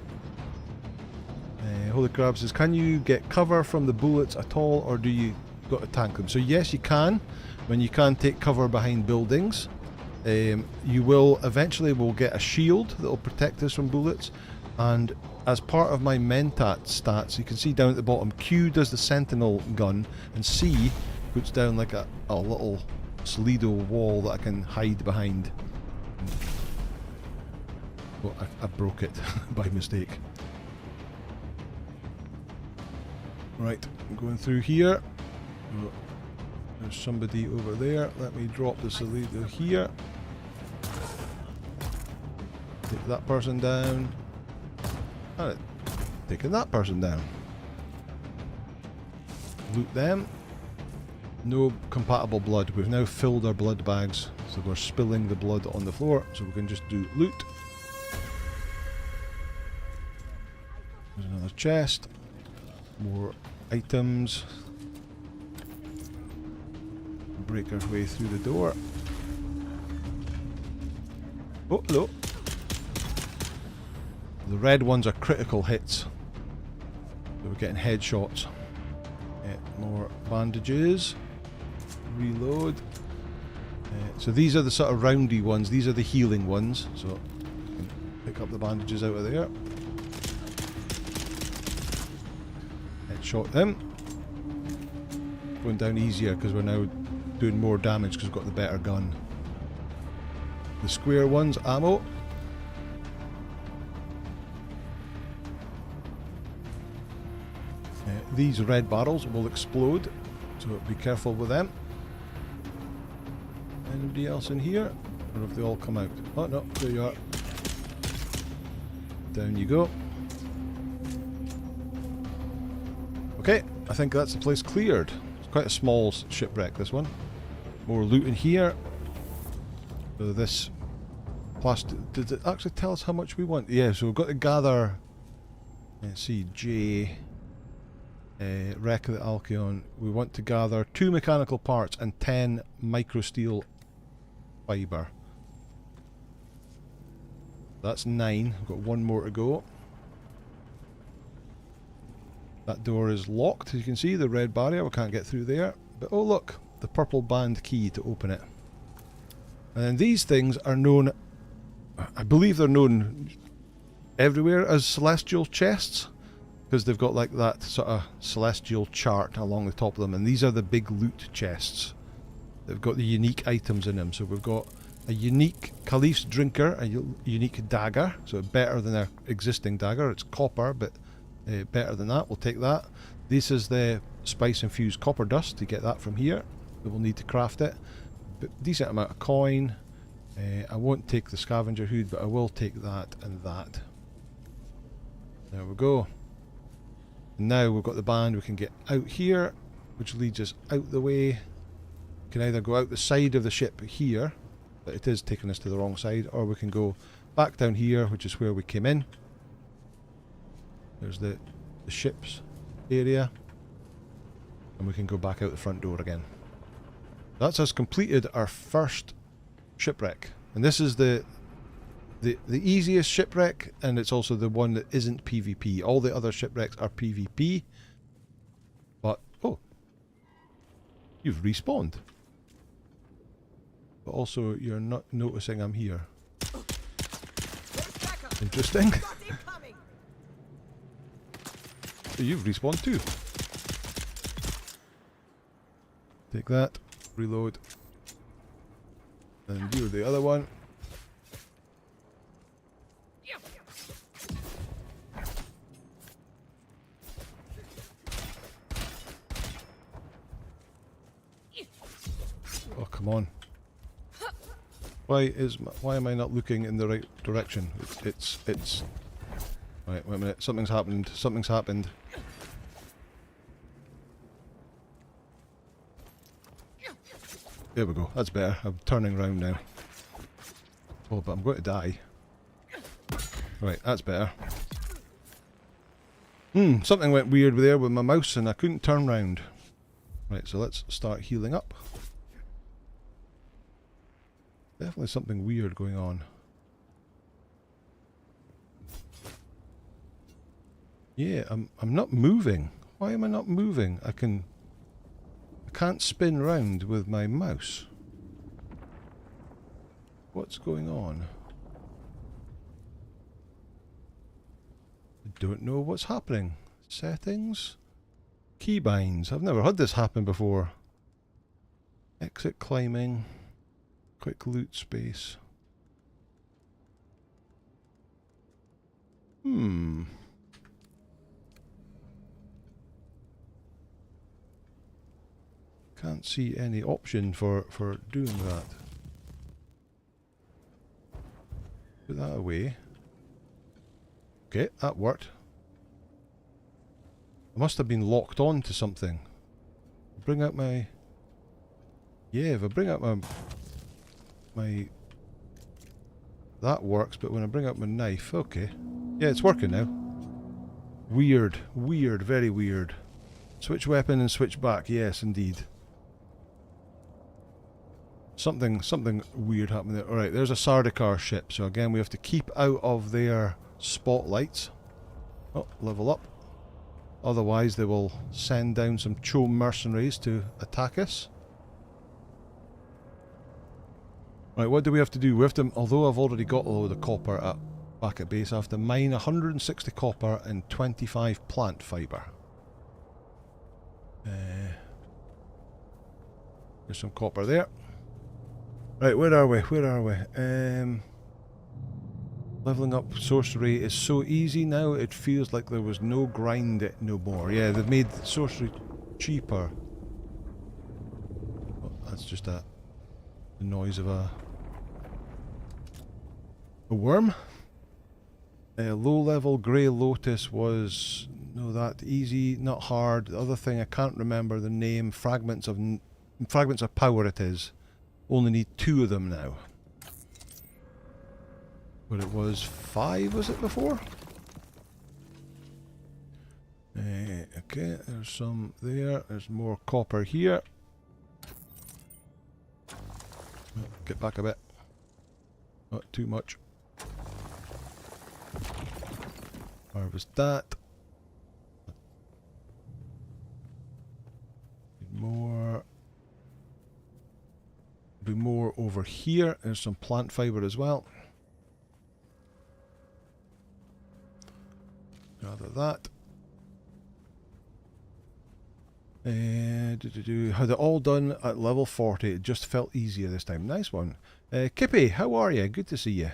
Holy Crab says, can you get cover from the bullets at all, or do you got to tank them? So yes, you can. When you can take cover behind buildings, you will eventually get a shield that will protect us from bullets. And as part of my Mentat stats, you can see down at the bottom, Q does the sentinel gun, and C puts down like a little Slido wall that I can hide behind. Well, I broke it by mistake. Right, I'm going through here. Oh, there's somebody over there. Let me drop the Slido here. Take that person down. And taking that person down. Loot them. No compatible blood. We've now filled our blood bags, so we're spilling the blood on the floor, so we can just do loot. There's another chest. More items. Break our way through the door. Oh, hello. The red ones are critical hits. So we're getting headshots. More bandages. Reload. So these are the sort of roundy ones. These are the healing ones. So you can pick up the bandages out of there. Headshot them. Going down easier because we're now doing more damage because we've got the better gun. The square ones, ammo. These red barrels will explode, so be careful with them. Anybody else in here? Or have they all come out? Oh no, there you are. Down you go. Okay, I think that's the place cleared. It's quite a small shipwreck, this one. More loot in here. So this plastic... Did it actually tell us how much we want? Yeah, so we've got to gather... Let's see, J... Wreck of the Alcyon. We want to gather 2 mechanical parts and 10 microsteel fibre. That's 9. We've got 1 more to go. That door is locked, as you can see, the red barrier. We can't get through there. But oh look, the purple band key to open it. And then these things are known, I believe they're known everywhere as celestial chests, because they've got like that sort of celestial chart along the top of them, and these are the big loot chests. They've got the unique items in them. So we've got a unique Caliph's Drinker, a unique dagger, so better than our existing dagger. It's copper, but better than that. We'll take that. This is the spice infused copper dust. You get that from here. We will need to craft it. But decent amount of coin. I won't take the scavenger hood, but I will take that and that. There we go. And now we've got the band. We can get out here, which leads us out the way. We can either go out the side of the ship here, but it is taking us to the wrong side, or we can go back down here, which is where we came in. There's the ship's area, and we can go back out the front door again. That's us completed our first shipwreck, and this is the easiest shipwreck, and it's also the one that isn't PvP. All the other shipwrecks are PvP, but oh, you've respawned, but also you're not noticing I'm here. Interesting. You've respawned too. Take that, reload, and do the other one. Oh, come on. Why am I not looking in the right direction? It's right, wait a minute. Something's happened. Something's happened. There we go. That's better. I'm turning around now. Oh, but I'm going to die. Right, that's better. Something went weird there with my mouse and I couldn't turn round. Right, so let's start healing up. Definitely something weird going on. Yeah, I'm not moving. Why am I not moving? I can't spin round with my mouse. What's going on? I don't know what's happening. Settings? Keybinds. I've never had this happen before. Exit climbing. Quick loot space. Can't see any option for doing that. Put that away. Okay, that worked. I must have been locked on to something. Bring out my... Yeah, if I bring out my... That works, but when I bring out my knife... Okay. Yeah, it's working now. Weird. Weird. Very weird. Switch weapon and switch back. Yes, indeed. Something weird happened there. Alright, there's a Sardaukar ship, so again we have to keep out of their spotlights. Oh, level up. Otherwise they will send down some Cho mercenaries to attack us. Right, what do we have to do? We have to, although I've already got a load of copper back at base, I have to mine 160 copper and 25 plant fibre. There's some copper there. Right, where are we? Where are we? Leveling up sorcery is so easy now, it feels like there was no grind no more. Yeah, they've made sorcery cheaper. Oh, that's just the noise of a worm. Low level Grey Lotus was that easy, not hard. The other thing I can't remember the name. Fragments of power it is. Only need 2 of them now. But it was 5, was it before? Okay, there's some there. There's more copper here. Oh, get back a bit. Not too much. Harvest that. More. Be more over here. There's some plant fibre as well. Gather that. Had it all done at level 40. It just felt easier this time. Nice one. Kippy, how are you? Good to see you.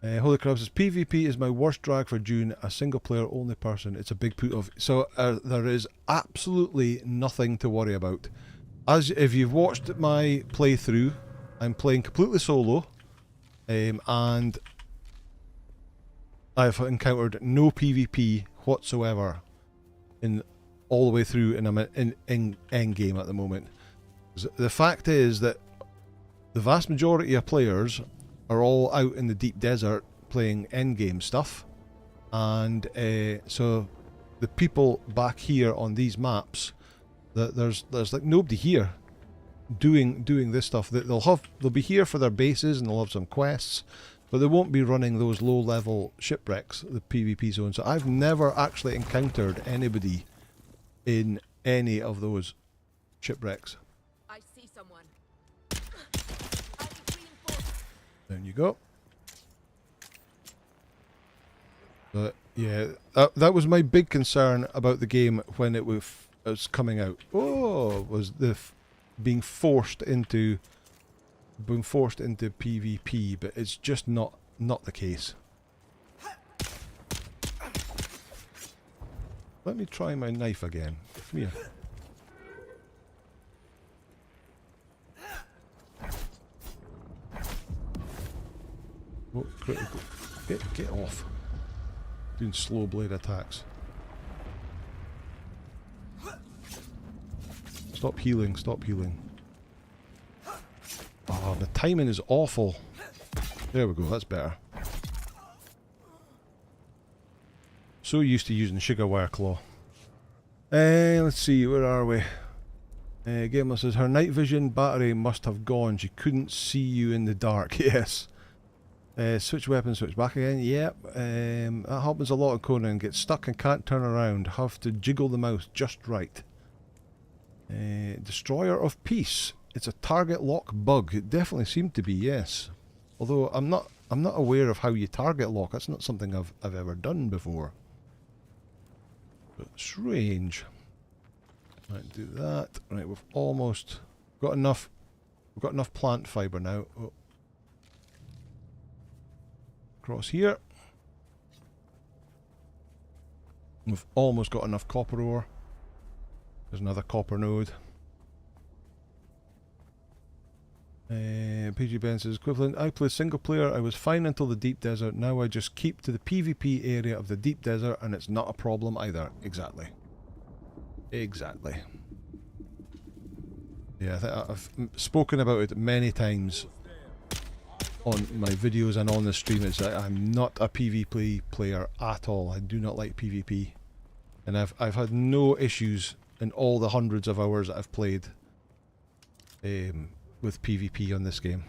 Holy Crab says, PvP is my worst drag for Dune. A single player only person. It's a big put of. So there is absolutely nothing to worry about. As if you've watched my playthrough, I'm playing completely solo, and I've encountered no PvP whatsoever in all the way through, and I'm in end game at the moment. The fact is that the vast majority of players are all out in the deep desert playing end game stuff, and so the people back here on these maps, there's like nobody here doing this stuff. They'll be here for their bases and they'll have some quests, but they won't be running those low level shipwrecks, the PvP zone. So I've never actually encountered anybody in any of those shipwrecks. I see someone. Down you go. But yeah, that was my big concern about the game when it was coming out. Oh, was the being forced into PvP, but it's just not the case. Let me try my knife again. Come here. Oh, critical. Get off. Doing slow blade attacks. Stop healing, stop healing. timing is awful. There we go, that's better. So used to using sugar wire claw. Let's see, where are we? Gamer says, her night vision battery must have gone. She couldn't see you in the dark. Yes. Switch weapon, switch back again. Yep. That happens a lot of Conan. Get stuck and can't turn around. Have to jiggle the mouse just right. Destroyer of Peace. It's a target lock bug. It definitely seemed to be, yes. Although I'm not aware of how you target lock. That's not something I've ever done before. But strange. Right, do that. Right, we've almost got enough. We've got enough plant fibre now. Oh. Across here. We've almost got enough copper ore. There's another copper node. PG Ben says, equivalent. I play single player. I was fine until the deep desert. Now I just keep to the PvP area of the deep desert, and it's not a problem either. Exactly. Exactly. Yeah, I think I've spoken about it many times on my videos and on the stream. It's that I'm not a PvP player at all. I do not like PvP, and I've had no issues in all the hundreds of hours that I've played with PvP on this game.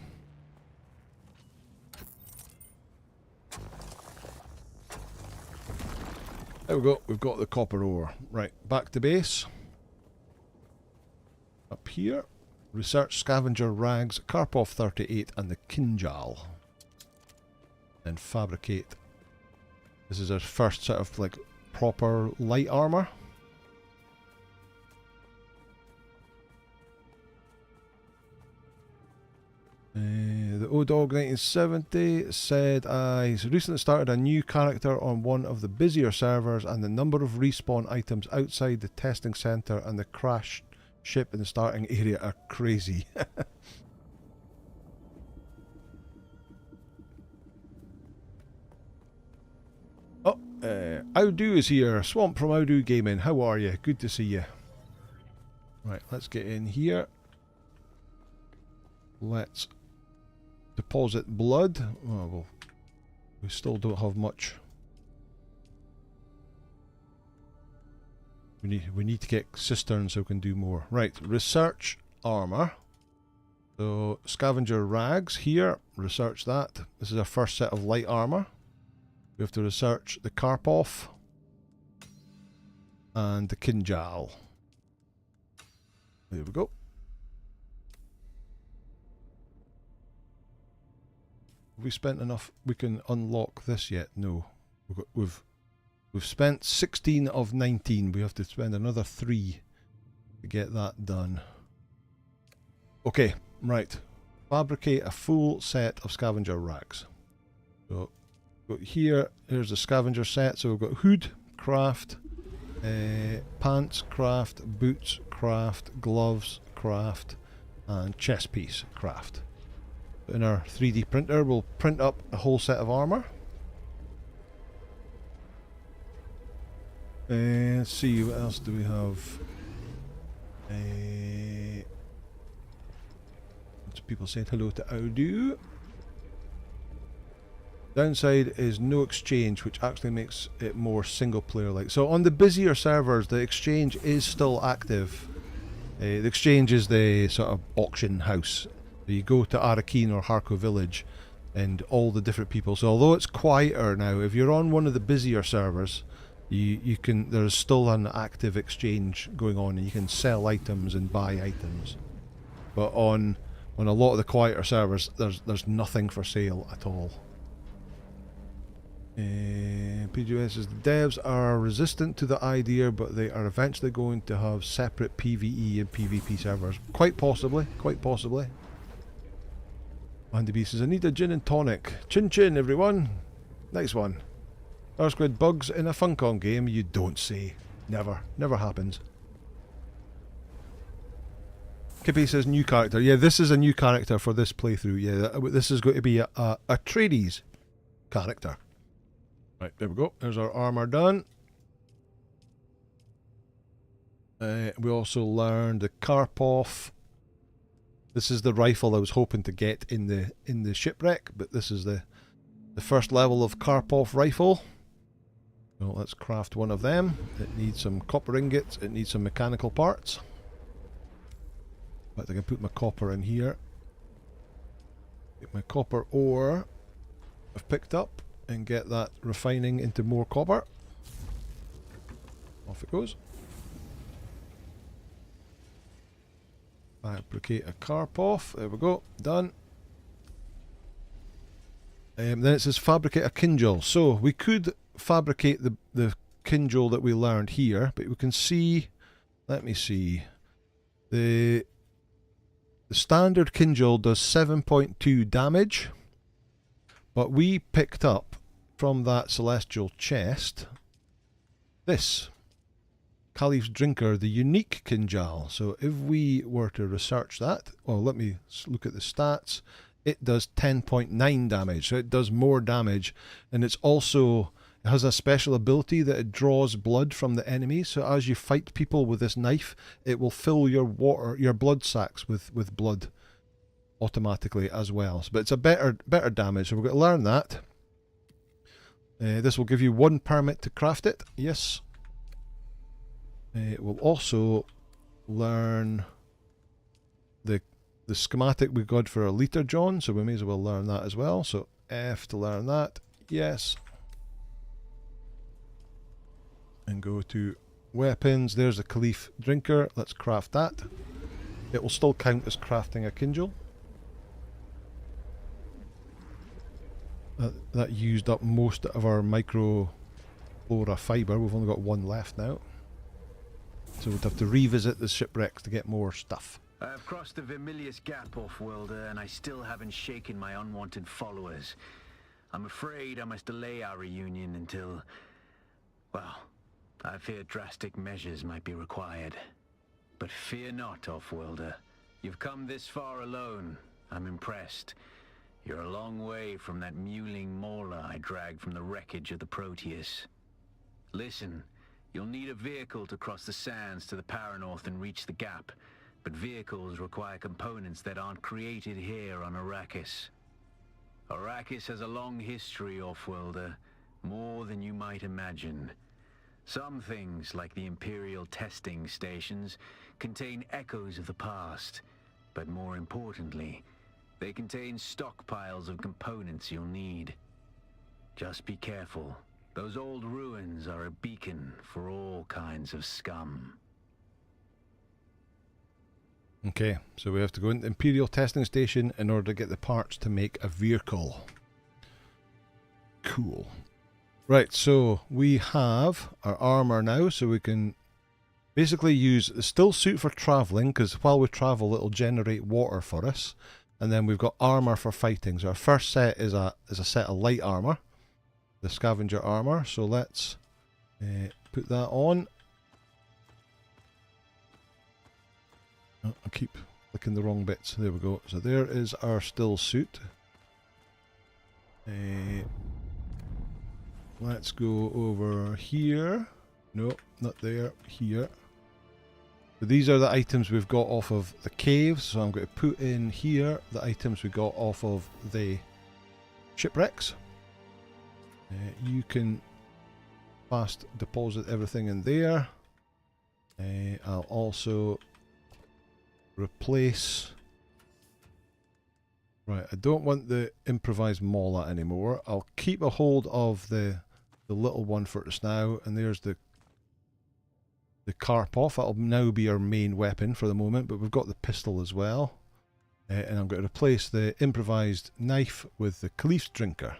There we go, we've got the copper ore. Right, back to base. Up here, research scavenger rags, Karpov 38 and the Kinjal. And fabricate. This is our first set of like proper light armour. The O-Dog 1970 said, I recently started a new character on one of the busier servers, and the number of respawn items outside the testing centre and the crashed ship in the starting area are crazy. Oh, Outdo is here. Swamp from Outdo Gaming. How are you? Good to see you. Right, let's get in here. Let's deposit blood. Oh, well, we still don't have much. We need to get cisterns so we can do more. Right, research armor. So scavenger rags here. Research that. This is our first set of light armor. We have to research the Karpov and the Kinjal. There we go. Have we spent enough? We can unlock this yet? No. We've spent 16 of 19. We have to spend another 3 to get that done. Okay, right. Fabricate a full set of scavenger rags. So here, here's the scavenger set. So we've got hood, craft, pants, craft, boots, craft, gloves, craft, and chest piece, craft. In our 3D printer, we'll print up a whole set of armour. Let's see, what else do we have? Lots of people saying hello to Outdo. Downside is no exchange, which actually makes it more single player like. So on the busier servers, the exchange is still active. The exchange is the sort of auction house. You go to Arakeen or Harko village and all the different people. So although it's quieter now, if you're on one of the busier servers, you can, there's still an active exchange going on and you can sell items and buy items. But on a lot of the quieter servers, there's nothing for sale at all. PGS says the devs are resistant to the idea, but they are eventually going to have separate PvE and PvP servers. Quite possibly, quite possibly. Andy B says, I need a gin and tonic. Chin chin, everyone. Nice one. R-Squid bugs in a Funcom game? You don't say. Never. Never happens. Kippy says, new character. Yeah, this is a new character for this playthrough. Yeah, this is going to be a Atreides character. Right, there we go. There's our armour done. We also learned the Karpov This is the rifle I was hoping to get in the shipwreck, but this is the first level of Karpov rifle. So let's craft one of them. It needs some copper ingots, it needs some mechanical parts. But I can put my copper in here. Get my copper ore I've picked up and get that refining into more copper. Off it goes. Fabricate a Karpov. There we go. Done. Then it says fabricate a Kinjal. So we could fabricate the Kinjal that we learned here, but we can see, let me see, the standard Kinjal does 7.2 damage, but we picked up from that celestial chest this Caliph's Drinker, the unique Kinjal. So if we were to research that, well, let me look at the stats. It does 10.9 damage, so it does more damage, and it's also, it has a special ability that it draws blood from the enemy. So as you fight people with this knife, it will fill your blood sacks with blood automatically as well. But it's a better damage, so we're going to learn that. This will give you 1 permit to craft it. Yes. It will also learn the schematic we got for a liter John, so we may as well learn that as well. So F to learn that. Yes. And go to weapons. There's a Caliph Drinker. Let's craft that. It will still count as crafting a Kinjal. That used up most of our microflora fibre. We've only got 1 left now. So we'd have to revisit the shipwrecks to get more stuff. I've crossed the Vermilius Gap, Off-Worlder, and I still haven't shaken my unwanted followers. I'm afraid I must delay our reunion until, well, I fear drastic measures might be required. But fear not, Off-Worlder. You've come this far alone. I'm impressed. You're a long way from that mewling mauler I dragged from the wreckage of the Proteus. Listen, you'll need a vehicle to cross the sands to the Paranorth and reach the gap. But vehicles require components that aren't created here on Arrakis. Arrakis has a long history, Off-Worlder, more than you might imagine. Some things, like the Imperial Testing Stations, contain echoes of the past, but more importantly, they contain stockpiles of components you'll need. Just be careful. Those old ruins are a beacon for all kinds of scum. Okay, so we have to go into the Imperial Testing Station in order to get the parts to make a vehicle. Cool. Right, so we have our armour now, so we can basically use the still suit for travelling, because while we travel it'll generate water for us. And then we've got armour for fighting. So our first set is a set of light armour, the scavenger armour. So let's put that on. Oh, I keep clicking the wrong bits. There we go. So there is our still suit. Let's go over here. No, not there. Here. So these are the items we've got off of the caves. So I'm going to put in here the items we got off of the shipwrecks. You can fast deposit everything in there. I'll also replace. Right, I don't want the improvised mauler anymore. I'll keep a hold of the little one for us now, and there's the Karpov. That'll now be our main weapon for the moment, but we've got the pistol as well. And I'm going to replace the improvised knife with the Caliph's Drinker.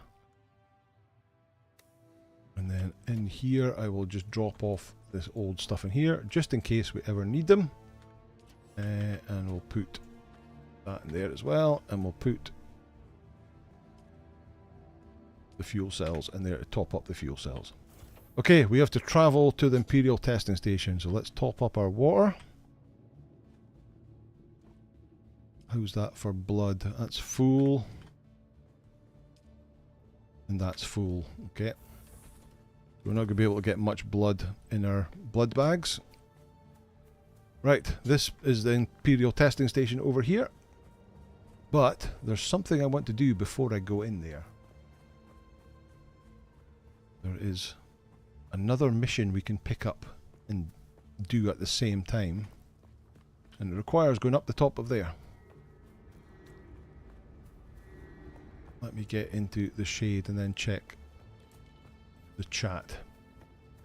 And then in here I will just drop off this old stuff in here, just in case we ever need them. And we'll put that in there as well, and we'll put the fuel cells in there to top up the fuel cells. Okay, we have to travel to the Imperial Testing Station, so let's top up our water. How's that for blood? That's full. And that's full. Okay. We're not going to be able to get much blood in our blood bags. Right, this is the Imperial Testing Station over here. But there's something I want to do before I go in there. There is another mission we can pick up and do at the same time. And it requires going up the top of there. Let me get into the shade and then check the chat.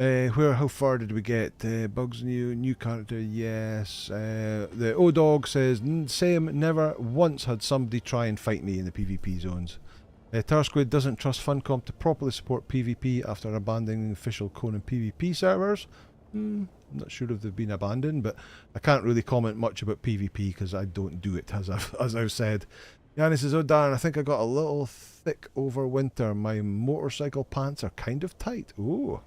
How far did we get? Bugs new character, yes. The O-Dog says, same, never once had somebody try and fight me in the PvP zones. Tarsquid doesn't trust Funcom to properly support PvP after abandoning official Conan PvP servers. I'm not sure if they've been abandoned, but I can't really comment much about PvP because I don't do it, as I've said. Yanni says, oh darn, I think I got a little thick over winter. My motorcycle pants are kind of tight. Ooh.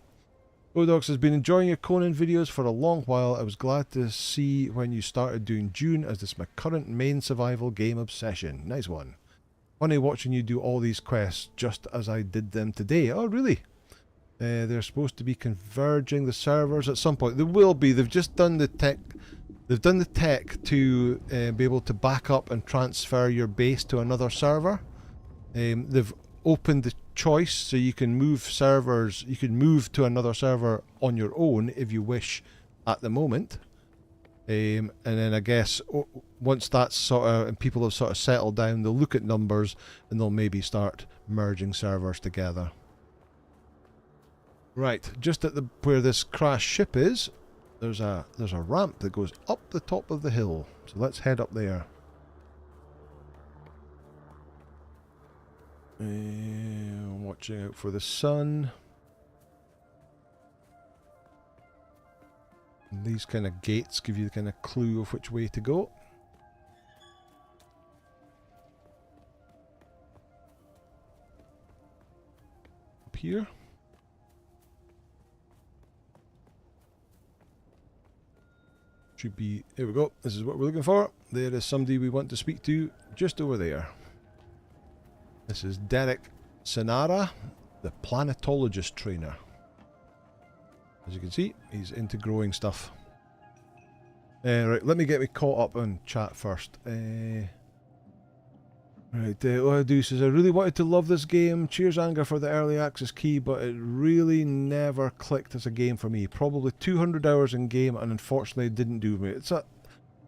Odox has been enjoying your Conan videos for a long while. I was glad to see when you started doing Dune, as this is my current main survival game obsession. Nice one. Funny watching you do all these quests just as I did them today. Oh really? They're supposed to be converging the servers at some point. They will be. They've just done the tech. They've done the tech to be able to back up and transfer your base to another server. They've opened the choice so you can move servers. You can move to another server on your own if you wish at the moment. And then I guess once that's sort of, and people have sort of settled down, they'll look at numbers and they'll maybe start merging servers together. Right, just at the where this crashed ship is, there's a ramp that goes up the top of the hill. So let's head up there. Watching out for the sun. And these kind of gates give you the kind of clue of which way to go. Up here. Should be, here we go, this is what we're looking for. There is somebody we want to speak to just over there. This is Derek Senara, the Planetologist trainer. As you can see, he's into growing stuff. Right, let me get me caught up on chat first. Right, Oadu says, I really wanted to love this game. Cheers Anger for the early access key, but it really never clicked as a game for me. Probably 200 hours in game and unfortunately it didn't do me.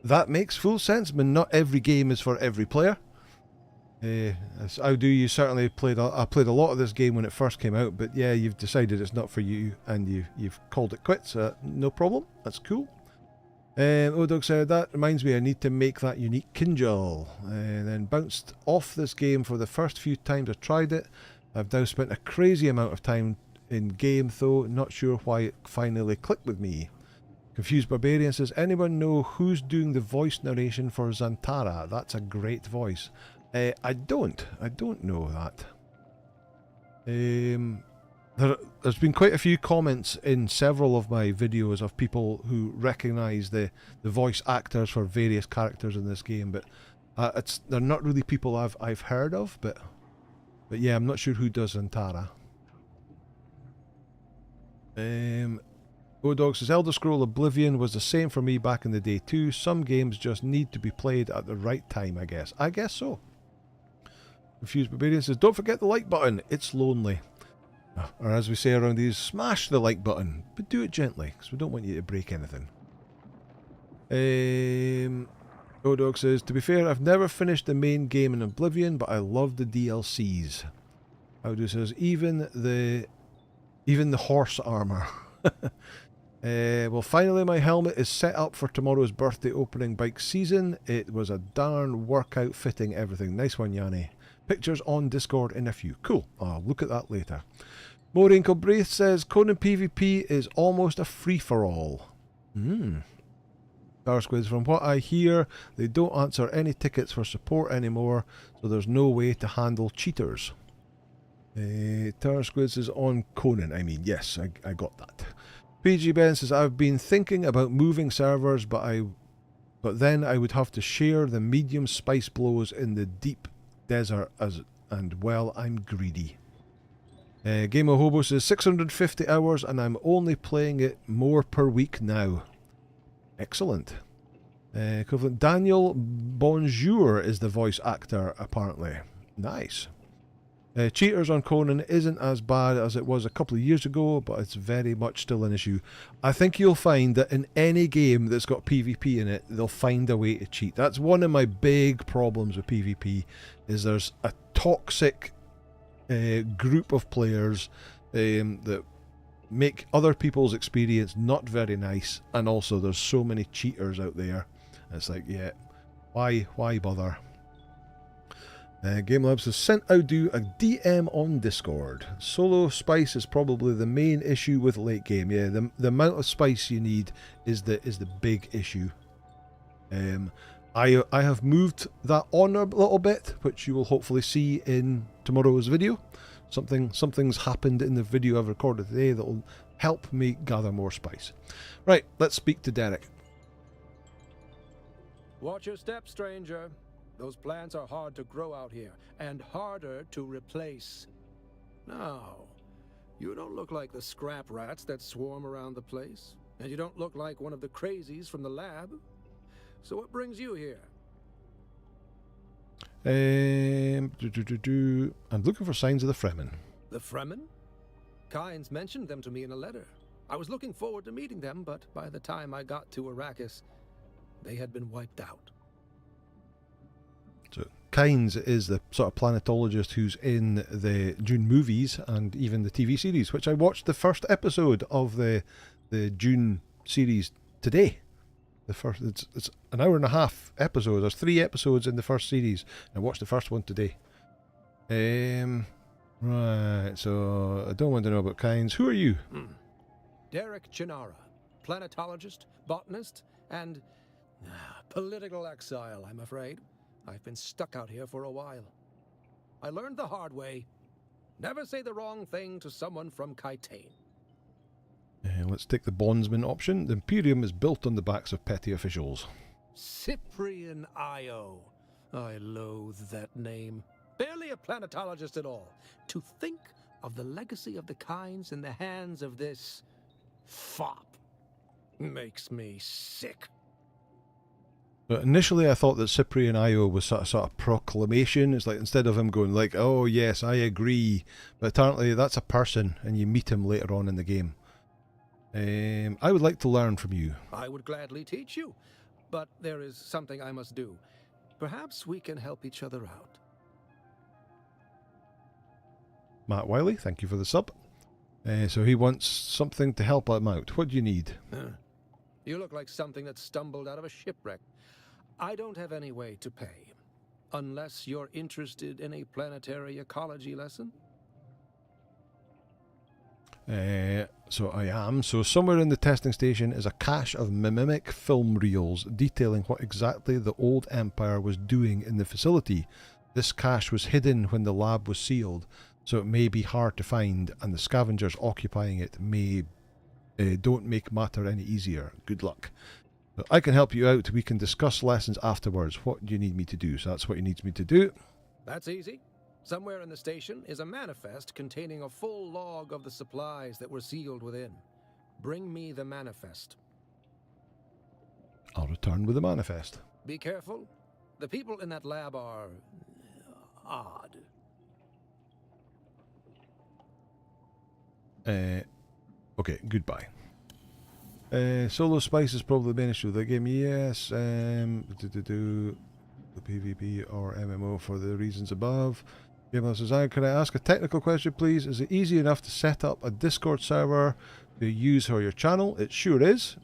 That makes full sense, but not every game is for every player. As Oadu, you certainly played, I played a lot of this game when it first came out, but yeah, you've decided it's not for you and you've called it quits. No problem, that's cool. Odog said, that reminds me I need to make that unique Kinjal. And then bounced off this game for the first few times I tried it. I've now spent a crazy amount of time in game though, not sure why it finally clicked with me. Confused Barbarian says, anyone know who's doing the voice narration for Zantara? That's a great voice. I don't know that. There's been quite a few comments in several of my videos of people who recognise the voice actors for various characters in this game, but they're not really people I've heard of, but yeah, I'm not sure who does Antara. Odog says, Elder Scroll Oblivion was the same for me back in the day too. Some games just need to be played at the right time, I guess. I guess so. Confused Barbarian says, don't forget the like button, it's lonely. Or as we say around these, smash the like button, but do it gently, because we don't want you to break anything. Odog says, to be fair, I've never finished the main game in Oblivion, but I love the DLCs. Odog says, even the horse armour. Well, finally my helmet is set up for tomorrow's birthday opening bike season. It was a darn workout fitting everything. Nice one, Yanni. Pictures on Discord in a few. Cool. I'll look at that later. Maureen Kilbraith says, Conan PvP is almost a free-for-all. Starsquids, from what I hear, they don't answer any tickets for support anymore, so there's no way to handle cheaters. Starsquids is on Conan, I mean, yes, I got that. PG Ben says, I've been thinking about moving servers, but then I would have to share the medium spice blows in the deep desert and well, I'm greedy. Gamer Hobo says 650 hours and I'm only playing it more per week now. Excellent. Equivalent. Daniel Bonjour is the voice actor, apparently. Nice. Cheaters on Conan isn't as bad as it was a couple of years ago, but it's very much still an issue. I think you'll find that in any game that's got PvP in it, they'll find a way to cheat. That's one of my big problems with PvP, is there's a toxic group of players that make other people's experience not very nice, and also there's so many cheaters out there. It's like, yeah, why bother? Game Labs has sent out a DM on Discord. Solo spice is probably the main issue with late game. Yeah, the amount of spice you need is the big issue. I have moved that on a little bit, which you will hopefully see in tomorrow's video. Something's happened in the video I've recorded today that will help me gather more spice. Right, let's speak to Derek. Watch your step, stranger. Those plants are hard to grow out here, and harder to replace. Now, you don't look like the scrap rats that swarm around the place, and you don't look like one of the crazies from the lab. So what brings you here? I'm looking for signs of the Fremen. The Fremen? Kynes mentioned them to me in a letter. I was looking forward to meeting them, but by the time I got to Arrakis, they had been wiped out. So Kynes is the sort of planetologist who's in the Dune movies and even the TV series, which I watched the first episode of the Dune series today. The first, it's an hour and a half episode. There's 3 episodes in the first series. I watched the first one today. Right, so I don't want to know about Kynes. Who are you? Derek Chinara, planetologist, botanist, and political exile, I'm afraid. I've been stuck out here for a while. I learned the hard way. Never say the wrong thing to someone from Kaitain. Let's take the bondsman option. The Imperium is built on the backs of petty officials. Cyprian Io. I loathe that name. Barely a planetologist at all. To think of the legacy of the Kynes in the hands of this fop makes me sick. But initially I thought that Cyprian Io was sort of proclamation. It's like, instead of him going like, oh yes, I agree. But apparently that's a person, and you meet him later on in the game. I would like to learn from you. I would gladly teach you, but there is something I must do. Perhaps we can help each other out. Matt Wiley, thank you for the sub. So he wants something to help him out. What do you need? You look like something that stumbled out of a shipwreck. I don't have any way to pay. Unless you're interested in a planetary ecology lesson? So I am. So somewhere in the testing station is a cache of mimic film reels detailing what exactly the old Empire was doing in the facility. This cache was hidden when the lab was sealed, so it may be hard to find, and the scavengers occupying it may don't make matter any easier. Good luck. But I can help you out. We can discuss lessons afterwards. What do you need me to do? So that's what he needs me to do. That's easy. Somewhere in the station is a manifest containing a full log of the supplies that were sealed within. Bring me the manifest. I'll return with the manifest. Be careful. The people in that lab are odd. Okay, goodbye. Solo spice is probably the main issue of the game. Yes. The PvP or MMO for the reasons above. Game says, can I ask a technical question, please? Is it easy enough to set up a Discord server to use for your channel? It sure is.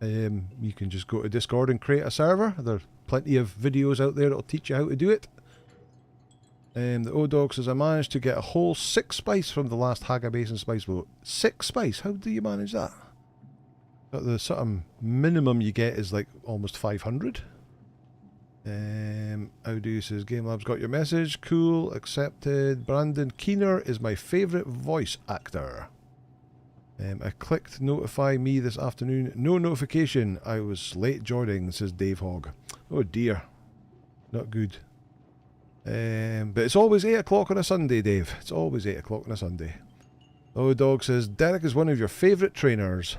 You can just go to Discord and create a server. There are plenty of videos out there that will teach you how to do it. The O-Dog says, I managed to get a whole 6 spice from the last Haga Basin spice boat. 6 spice? How do you manage that? But the sort of minimum you get is like almost 500. Audi says, Game Lab's got your message. Cool, accepted. Brandon Keener is my favourite voice actor. I clicked notify me this afternoon. No notification. I was late joining, says Dave Hogg. Oh dear. Not good. But it's always 8 o'clock on a Sunday, Dave. It's always 8 o'clock on a Sunday. Oh, Dog says, Derek is one of your favourite trainers.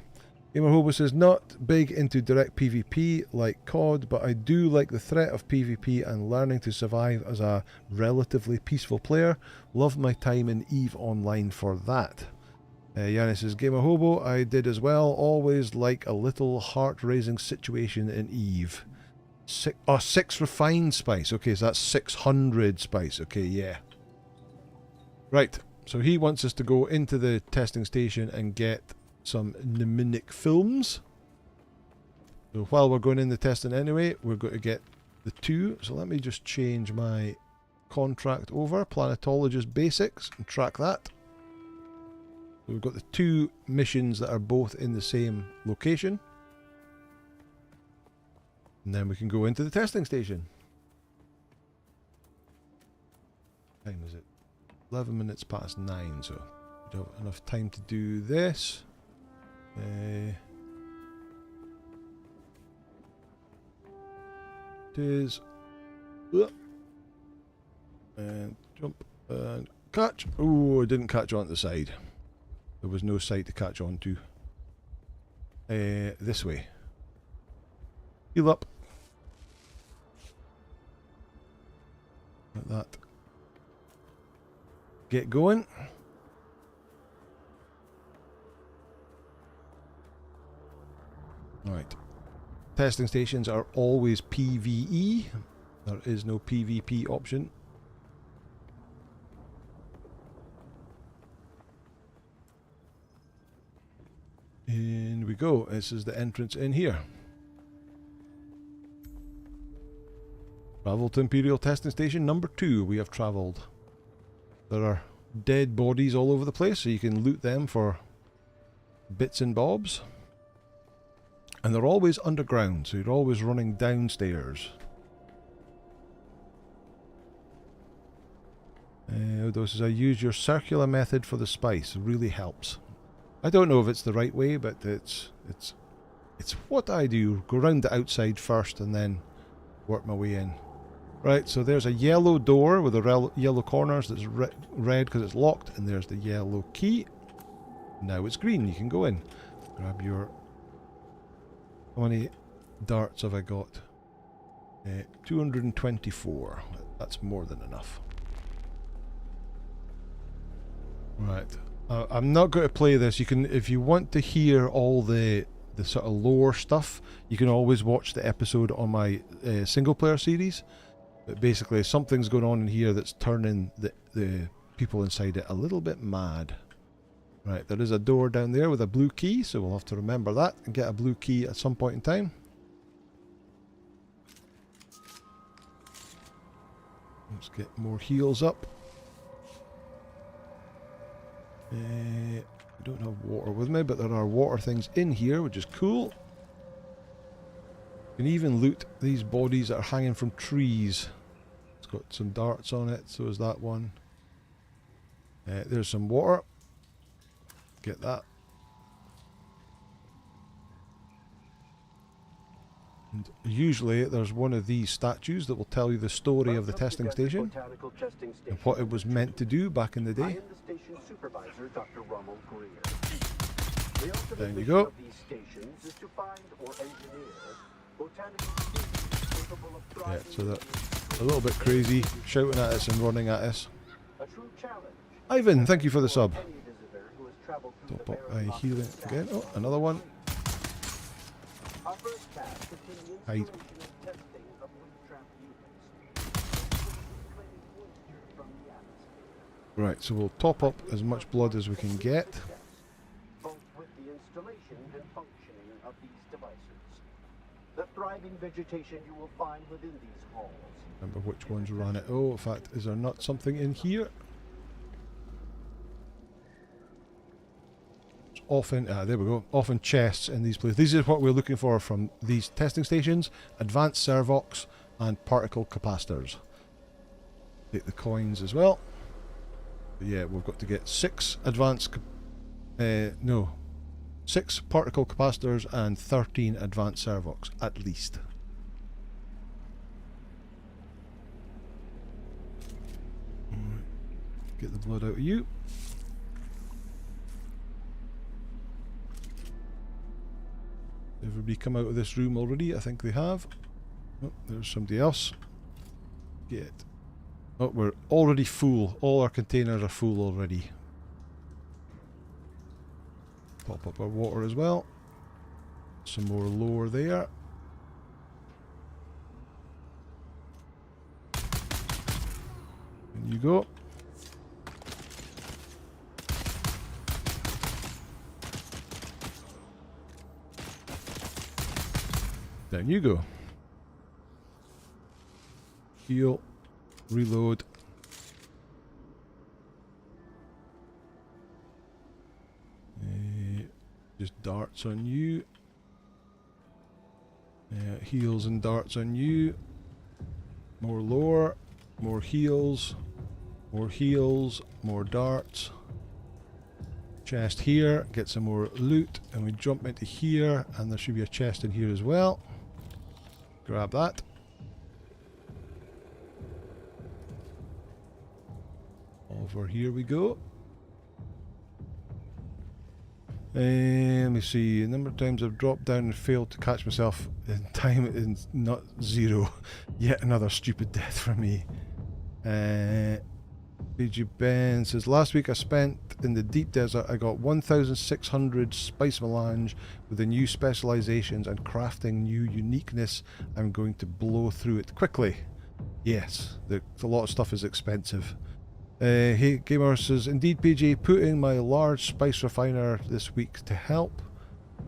Gamer Hobo says, not big into direct PvP like COD, but I do like the threat of PvP and learning to survive as a relatively peaceful player. Love my time in EVE Online for that. Yannis says, Gamer Hobo, I did as well. Always like a little heart-raising situation in EVE. 6 refined spice. Okay, so that's 600 spice. Okay, yeah. Right, so he wants us to go into the testing station and get some mnemonic films. So while we're going in the testing anyway, we're going to get the 2. So let me just change my contract over, Planetologist Basics, and track that. So we've got the 2 missions that are both in the same location. And then we can go into the testing station. What time is it? 11 minutes past 9, so we don't have enough time to do this. It is. And jump and catch. Oh, I didn't catch on the side. There was no side to catch on to. This way. Heal up. Like that. Get going. Right. Testing stations are always PvE. There is no PvP option. In we go. This is the entrance in here. Travel to Imperial Testing Station number 2. We have travelled. There are dead bodies all over the place, so you can loot them for bits and bobs. And they're always underground, so you're always running downstairs. This is, I use your circular method for the spice. It really helps. I don't know if it's the right way, but it's what I do. Go round the outside first and then work my way in. Right, so there's a yellow door with the yellow corners that's red because it's locked, and there's the yellow key. Now it's green, you can go in. Grab your... How many darts have I got? 224. That's more than enough. Right. I'm not going to play this. You can, if you want to hear all the sort of lore stuff, you can always watch the episode on my single player series. But basically, something's going on in here that's turning the people inside it a little bit mad. Right, there is a door down there with a blue key, so we'll have to remember that and get a blue key at some point in time. Let's get more heals up. I don't have water with me, but there are water things in here, which is cool. You can even loot these bodies that are hanging from trees. It's got some darts on it, so is that one. There's some water. Get that. And usually there's one of these statues that will tell you the story of the testing station and what it was meant to do back in the day. There you go. Yeah, so they're a little bit crazy, shouting at us and running at us. Ivan, thank you for the sub. Top up by healing again. Oh, another one. Hide. Right, so we'll top up as much blood as we can get. Both with the installation and functioning of these devices. The thriving vegetation you will find within these halls. Remember which ones ran it. Oh, in fact, is there not something in here? Often, there we go, often chests in these places. This is what we're looking for from these testing stations: advanced servox and particle capacitors. Take the coins as well. But yeah, we've got to get 6 advanced, 6 particle capacitors and 13 advanced servox, at least. Alright, get the blood out of you. everybody come out of this room already? I think they have. Oh, there's somebody else. Get. Oh, we're already full. All our containers are full already. Pop up our water as well. Some more lore there. In you go. Down you go. Heal. Reload. Just darts on you. Heals and darts on you. More lore. More heals. More heals. More darts. Chest here. Get some more loot. And we jump into here. And there should be a chest in here as well. Grab that. Over here we go. Let me see. The number of times I've dropped down and failed to catch myself in time is not 0. Yet another stupid death for me. BG Ben says, last week I spent in the deep desert. I got 1,600 spice melange with the new specializations and crafting new uniqueness. I'm going to blow through it quickly. Yes, a lot of stuff is expensive. Hey Gamer says, indeed PG, putting my large spice refiner this week to help.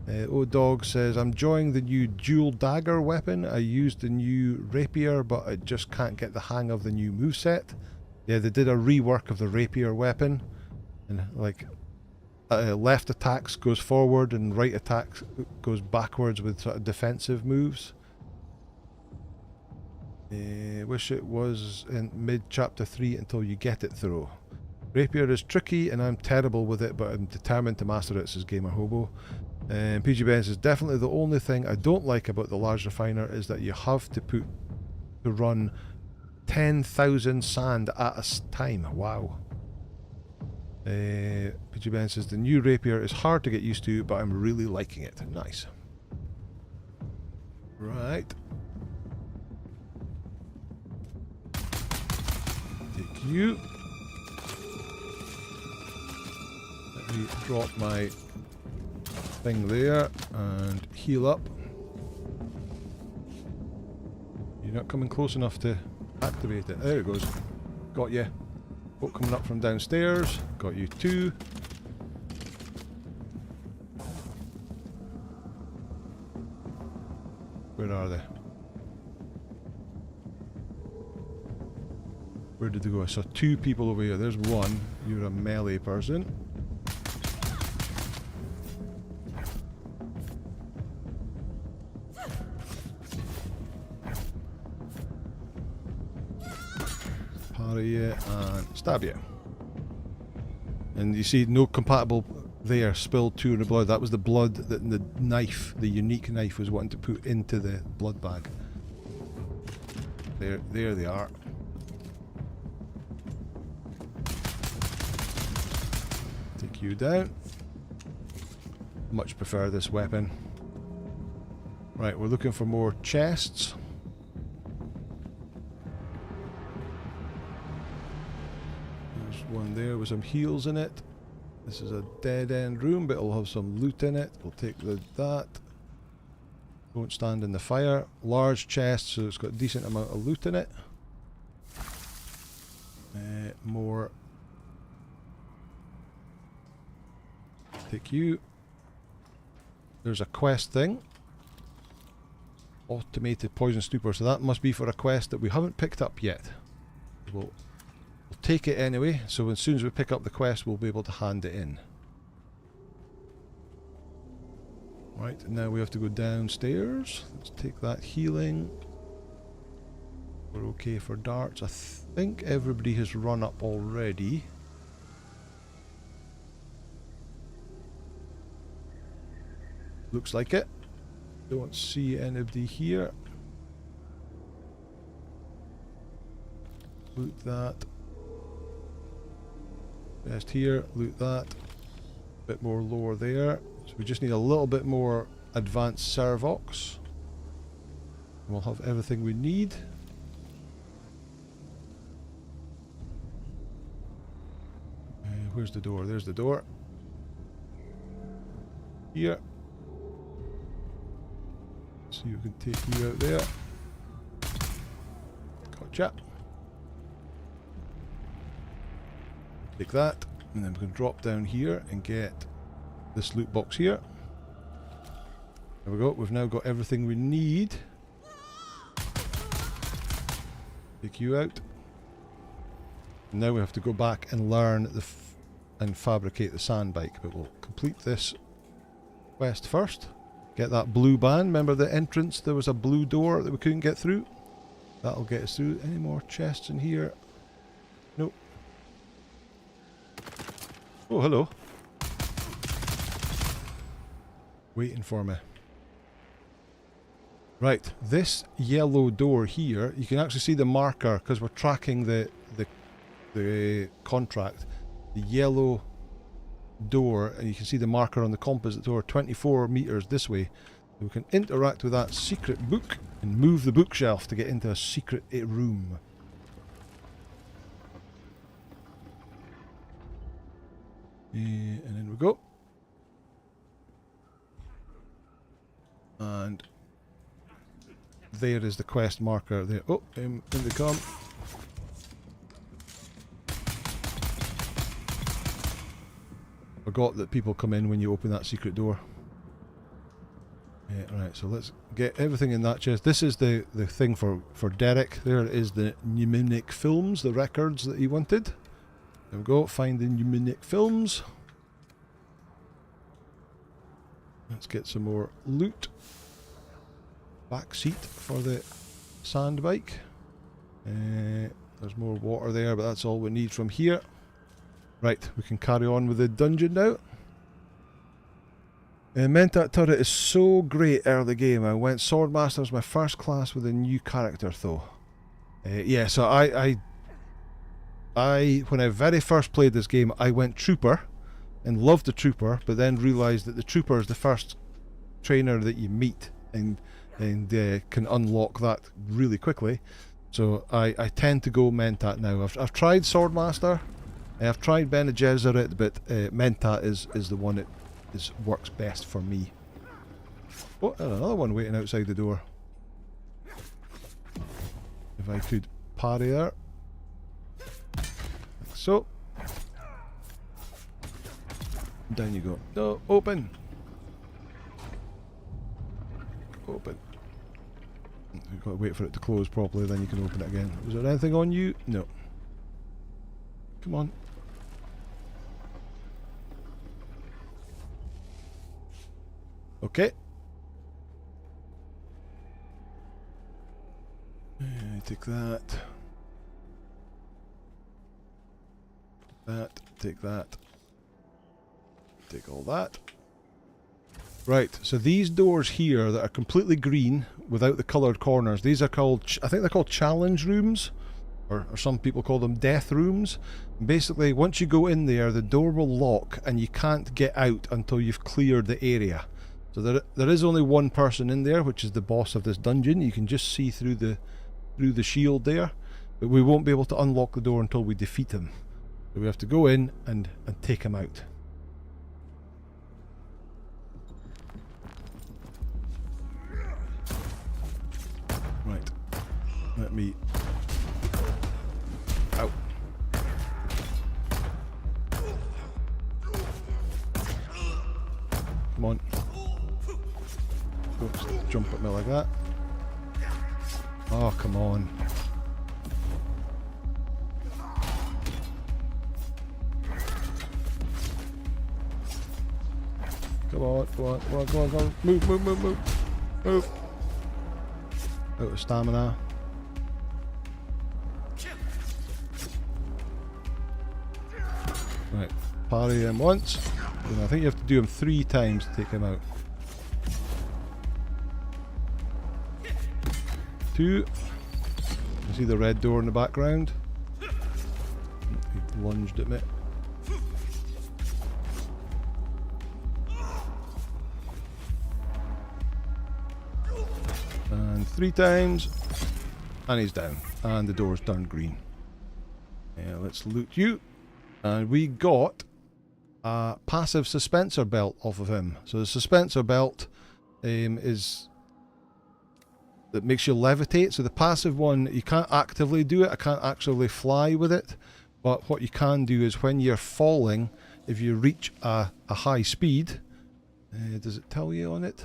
O-Dog says, I'm enjoying the new dual dagger weapon. I used the new rapier, but I just can't get the hang of the new moveset. Yeah, they did a rework of the rapier weapon. And like, left attacks goes forward and right attacks goes backwards with sort of defensive moves. Wish it was in mid-chapter 3 until you get it through. Rapier is tricky and I'm terrible with it, but I'm determined to master it, says Gamer Hobo. PG Ben says, definitely the only thing I don't like about the large refiner is that you have to run 10,000 sand at a time. Wow. PG Ben says, the new rapier is hard to get used to, but I'm really liking it. Nice. Right. Take you. Let me drop my thing there and heal up. You're not coming close enough to activate it. There it goes. Got you. Boat coming up from downstairs. Got you too. Where are they? Where did they go? I saw 2 people over here. There's one. You're a melee person. Parry you and stab you. And you see no compatible there. Spilled 2 in the blood. That was the blood that the knife, the unique knife, was wanting to put into the blood bag. There they are. Take you down. Much prefer this weapon. Right, we're looking for more chests. There's one there with some heals in it. This is a dead end room, but it'll have some loot in it. We'll take that. Don't stand in the fire. Large chest, so it's got a decent amount of loot in it. More. Take you. There's a quest thing. Automated poison stupor, so that must be for a quest that we haven't picked up yet. We'll take it anyway, so as soon as we pick up the quest we'll be able to hand it in. Right, now we have to go downstairs. Let's take that healing. We're okay for darts. I think everybody has run up already. Looks like it. Don't see anybody here. Loot that. Just here, loot that. Bit more lore there. So we just need a little bit more advanced servox. We'll have everything we need. Where's the door? There's the door. Here. So you can take you out there. Gotcha. Take that, and then we can drop down here and get this loot box here. There we go. We've now got everything we need. Take you out. Now we have to go back and learn and fabricate the Sandbike, but we'll complete this quest first. Get that blue band. Remember the entrance? There was a blue door that we couldn't get through. That'll get us through. Any more chests in here? Nope. Oh, hello. Waiting for me. Right, this yellow door here, you can actually see the marker because we're tracking the contract. The yellow door, and you can see the marker on the composite door, 24 meters this way. We can interact with that secret book and move the bookshelf to get into a secret room. And in we go. And there is the quest marker there. Oh, in they come. Forgot that people come in when you open that secret door. Right, so let's get everything in that chest. This is the thing for Derek. There is the mnemonic films, the records that he wanted. There we go, find the mnemonic films. Let's get some more loot. Back seat for the Sandbike. There's more water there, but that's all we need from here. Right, we can carry on with the dungeon now. Mentat turret is so great early game. I went Swordmaster as my first class with a new character though. Yeah, so I when I very first played this game, I went Trooper and loved the Trooper, but then realised that the Trooper is the first trainer that you meet and can unlock that really quickly. So I tend to go Mentat now. I've tried Swordmaster, I've tried Bene Gesserit, but Mentat is the one that works best for me. Oh, there's another one waiting outside the door. If I could parry there. Like so. Down you go. No, open! Open. You've got to wait for it to close properly, then you can open it again. Was there anything on you? No. Come on. Okay. Take that. Take that. Take all that. Right, so these doors here that are completely green without the coloured corners, these are called, I think they're called challenge rooms, or some people call them death rooms. Basically, once you go in there, the door will lock and you can't get out until you've cleared the area. So there is only one person in there, which is the boss of this dungeon. You can just see through the shield there, but we won't be able to unlock the door until we defeat him. So we have to go in and take him out. Right. Let me... Out. Come on. Don't jump at me like that. Oh, come on. Come on, come on, come on, come on, come on. Move, move, move, move. Move. Out of stamina. Right, parry him once. And I think you have to do him 3 times to take him out. 2. You see the red door in the background? He lunged at me. 3 times. And he's down. And the door's turned green. Let's loot you. And we got a passive suspensor belt off of him. So the suspensor belt is... that makes you levitate. So the passive one, you can't actively do it. I can't actually fly with it. But what you can do is when you're falling, if you reach a high speed, does it tell you on it?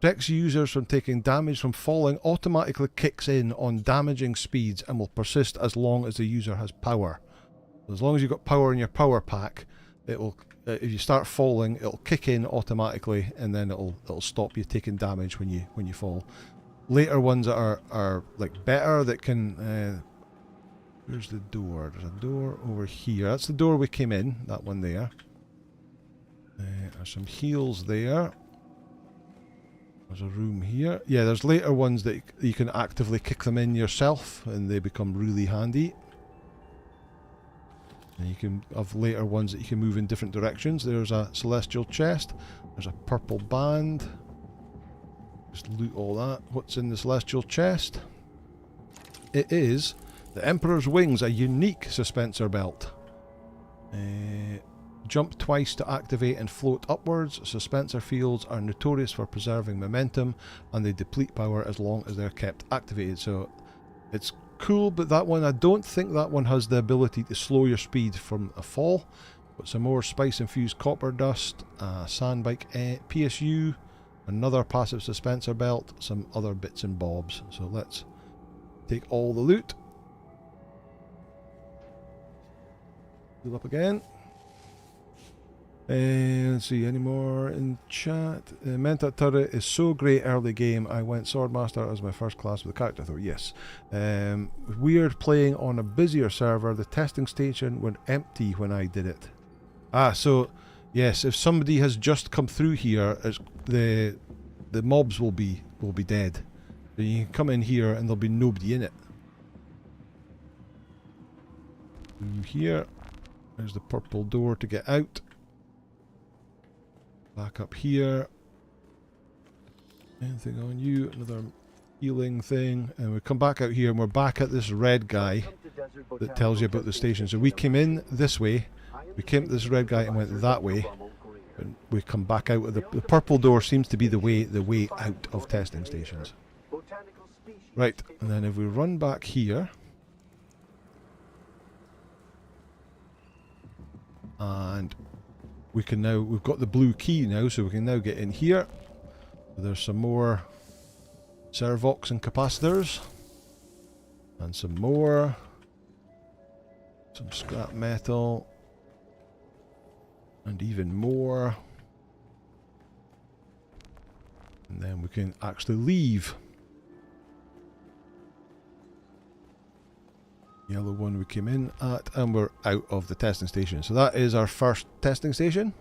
Protects users from taking damage from falling, automatically kicks in on damaging speeds and will persist as long as the user has power. As long as you've got power in your power pack, it will. If you start falling, it'll kick in automatically, and then it'll stop you taking damage when you fall. Later ones that are like better, that can. Where's the door? There's a door over here. That's the door we came in. That one there. There's some heals there. There's a room here. Yeah, there's later ones that you can actively kick them in yourself, and they become really handy. And you can have later ones that you can move in different directions. There's a celestial chest. There's a purple band. Just loot all that. What's in the celestial chest? It is the Emperor's Wings, a unique suspensor belt. Jump twice to activate and float upwards. Suspensor fields are notorious for preserving momentum, and they deplete power as long as they're kept activated. So it's cool, but that one, I don't think that one has the ability to slow your speed from a fall. Got some more spice infused copper dust, Sandbike PSU, another passive suspensor belt, some other bits and bobs. So let's take all the loot. Heal up again. Let's see, any more in chat? Mentat turret is so great early game. I went Swordmaster as my first class with the character. I thought, yes. Weird playing on a busier server. The testing station went empty when I did it. So yes, if somebody has just come through here, the mobs will be dead. So you can come in here and there'll be nobody in it. Through here, there's the purple door to get out. Back up here. Anything on you? Another healing thing. And we come back out here and we're back at this red guy that tells you about the station. So we came in this way. We came to this red guy and went that way. And we come back out of the purple door seems to be the way out of testing stations. Right, and then if we run back here. And we can now, we've got the blue key now, so we can now get in here. There's some more servox and capacitors. And some more. Some scrap metal. And even more. And then we can actually leave. Yellow one we came in at, and we're out of the testing station. So that is our first testing station.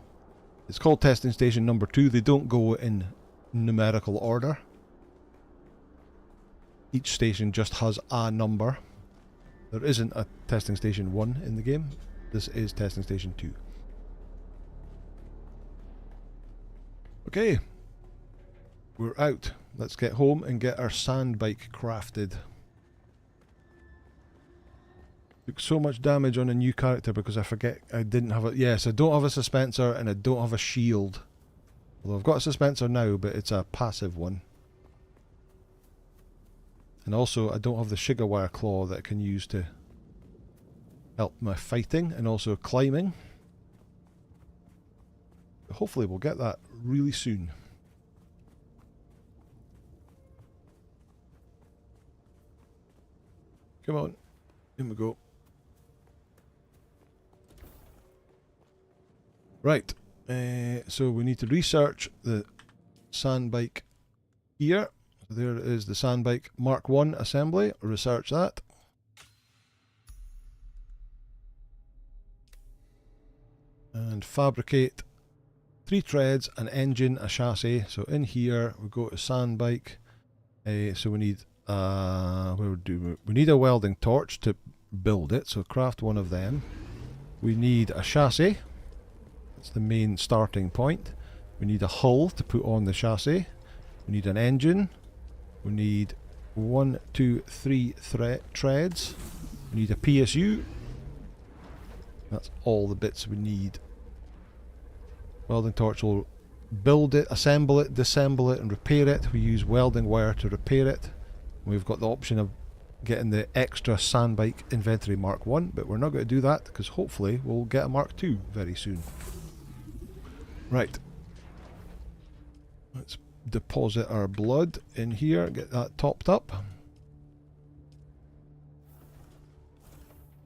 It's called testing station number 2. They don't go in numerical order. Each station just has a number. There isn't a testing station 1 in the game. This is testing station 2. Okay. We're out. Let's get home and get our Sandbike crafted. Took so much damage on a new character because I forget I didn't have a... Yes, I don't have a suspensor and I don't have a shield. Although I've got a suspensor now, but it's a passive one. And also I don't have the sugar wire claw that I can use to help my fighting and also climbing. But hopefully we'll get that really soon. Come on, in we go. Right, so we need to research the Sandbike here. So there is the Sandbike Mark 1 assembly. Research that. And fabricate 3 treads, an engine, a chassis. So in here we go to Sandbike. So we need we need a welding torch to build it. So craft one of them. We need a chassis. That's the main starting point. We need a hull to put on the chassis. We We need an engine. We need 1, 2, 3 treads. We need a PSU. That's all the bits we need. Welding torch will build it, assemble it, disassemble it and repair it. We use welding wire to repair it. We've got the option of getting the extra Sandbike inventory Mark 1, but we're not going to do that because hopefully we'll get a Mark 2 very soon. Right. Let's deposit our blood in here, get that topped up.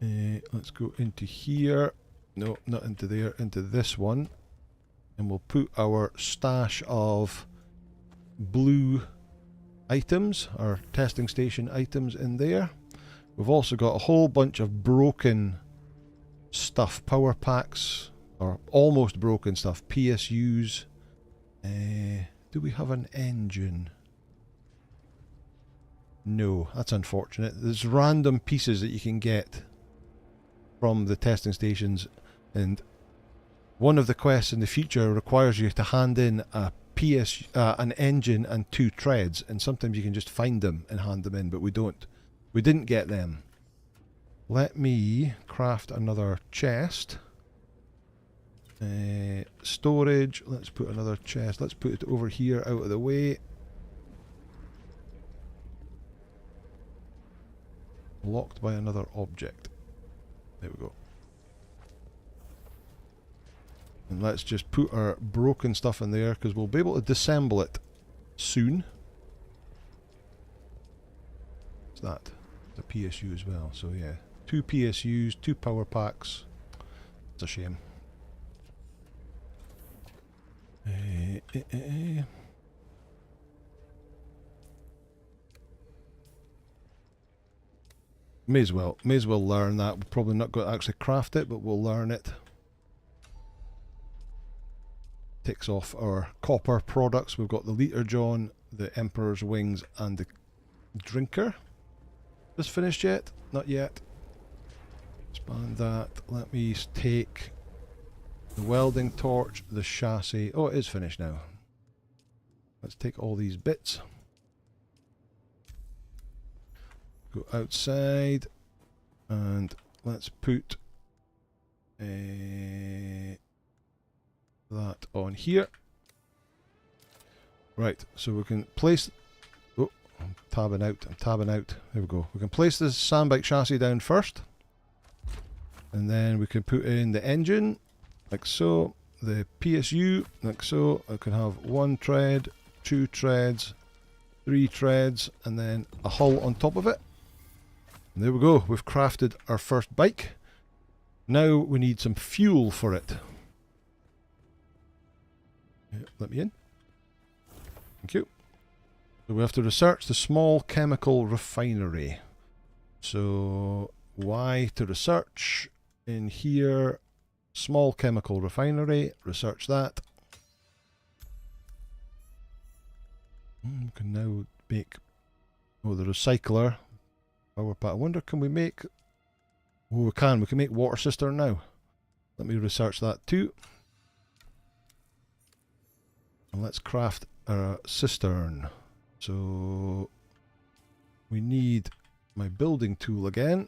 Let's go into here. No, not into there, into this one. And we'll put our stash of blue items, our testing station items in there. We've also got a whole bunch of broken stuff, power packs, or almost broken stuff, PSUs. Do we have an engine? No, that's unfortunate. There's random pieces that you can get from the testing stations, and one of the quests in the future requires you to hand in a an engine and 2 treads, and sometimes you can just find them and hand them in, but we didn't get them. Let me craft another chest. Storage, let's put another chest, let's put it over here out of the way. Blocked by another object. There we go. And let's just put our broken stuff in there because we'll be able to disassemble it soon. What's that? The PSU as well, so yeah. 2 PSUs, 2 power packs. It's a shame. May as well learn that. We're probably not going to actually craft it, but we'll learn it. Takes off our copper products. We've got the Leader John, the Emperor's Wings, and the Drinker. Just finished yet? Not yet. Expand that. Let me take the welding torch, the chassis. Oh, it is finished now. Let's take all these bits. Go outside and let's put that on here. Right, so we can place... Oh, I'm tabbing out. There we go. We can place this Sandbike chassis down first. And then we can put in the engine, like so. The PSU, like so. I can have 1 tread, 2 treads, 3 treads, and then a hull on top of it. And there we go. We've crafted our first bike. Now we need some fuel for it. Let me in. Thank you. So we have to research the small chemical refinery. So Y to research in here. Small chemical refinery. Research that. We can now make... Oh, the recycler. Power pack. I wonder, can we make... Oh, we can. We can make water cistern now. Let me research that too. And let's craft a cistern. So we need my building tool again.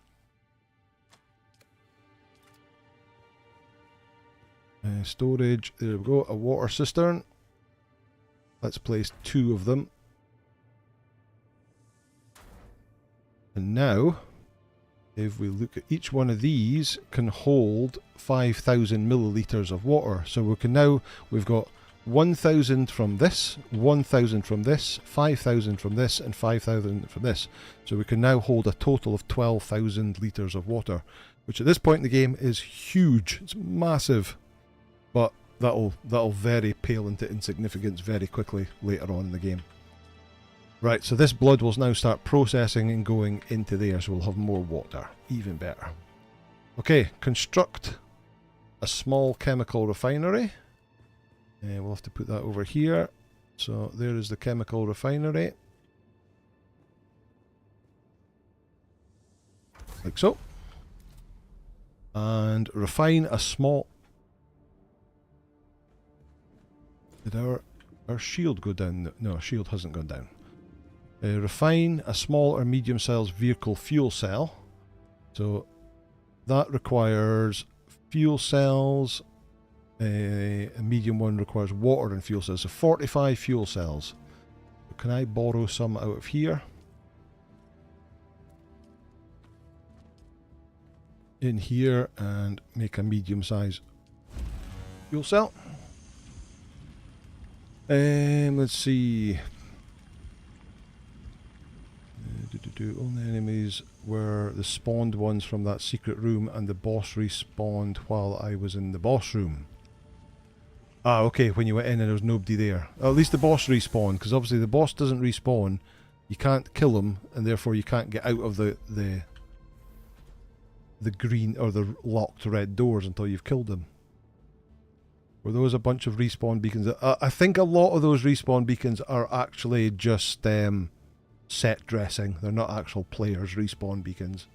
Storage, there we go, a water cistern. Let's place 2 of them. And now, if we look at each one of these, can hold 5,000 milliliters of water. So we can now, we've got 1,000 from this, 1,000 from this, 5,000 from this, and 5,000 from this. So we can now hold a total of 12,000 litres of water, which at this point in the game is huge. It's massive, but that'll very pale into insignificance very quickly later on in the game. Right, so this blood will now start processing and going into there, so we'll have more water. Even better. Okay, construct a small chemical refinery. We'll have to put that over here. So there is the chemical refinery. Like so. And refine a small... Did our Our shield go down? No, our shield hasn't gone down. Refine a small or medium-sized vehicle fuel cell. So that requires fuel cells. A medium one requires water and fuel cells. So 45 fuel cells. Can I borrow some out of here? In here and make a medium-sized fuel cell. Let's see. Only enemies were the spawned ones from that secret room, and the boss respawned while I was in the boss room. Ah, okay, when you went in and there was nobody there. At least the boss respawned, because obviously the boss doesn't respawn. You can't kill him, and therefore you can't get out of the green or the locked red doors until you've killed them. Were those a bunch of respawn beacons? I think a lot of those respawn beacons are actually just set dressing. They're not actual players' respawn beacons.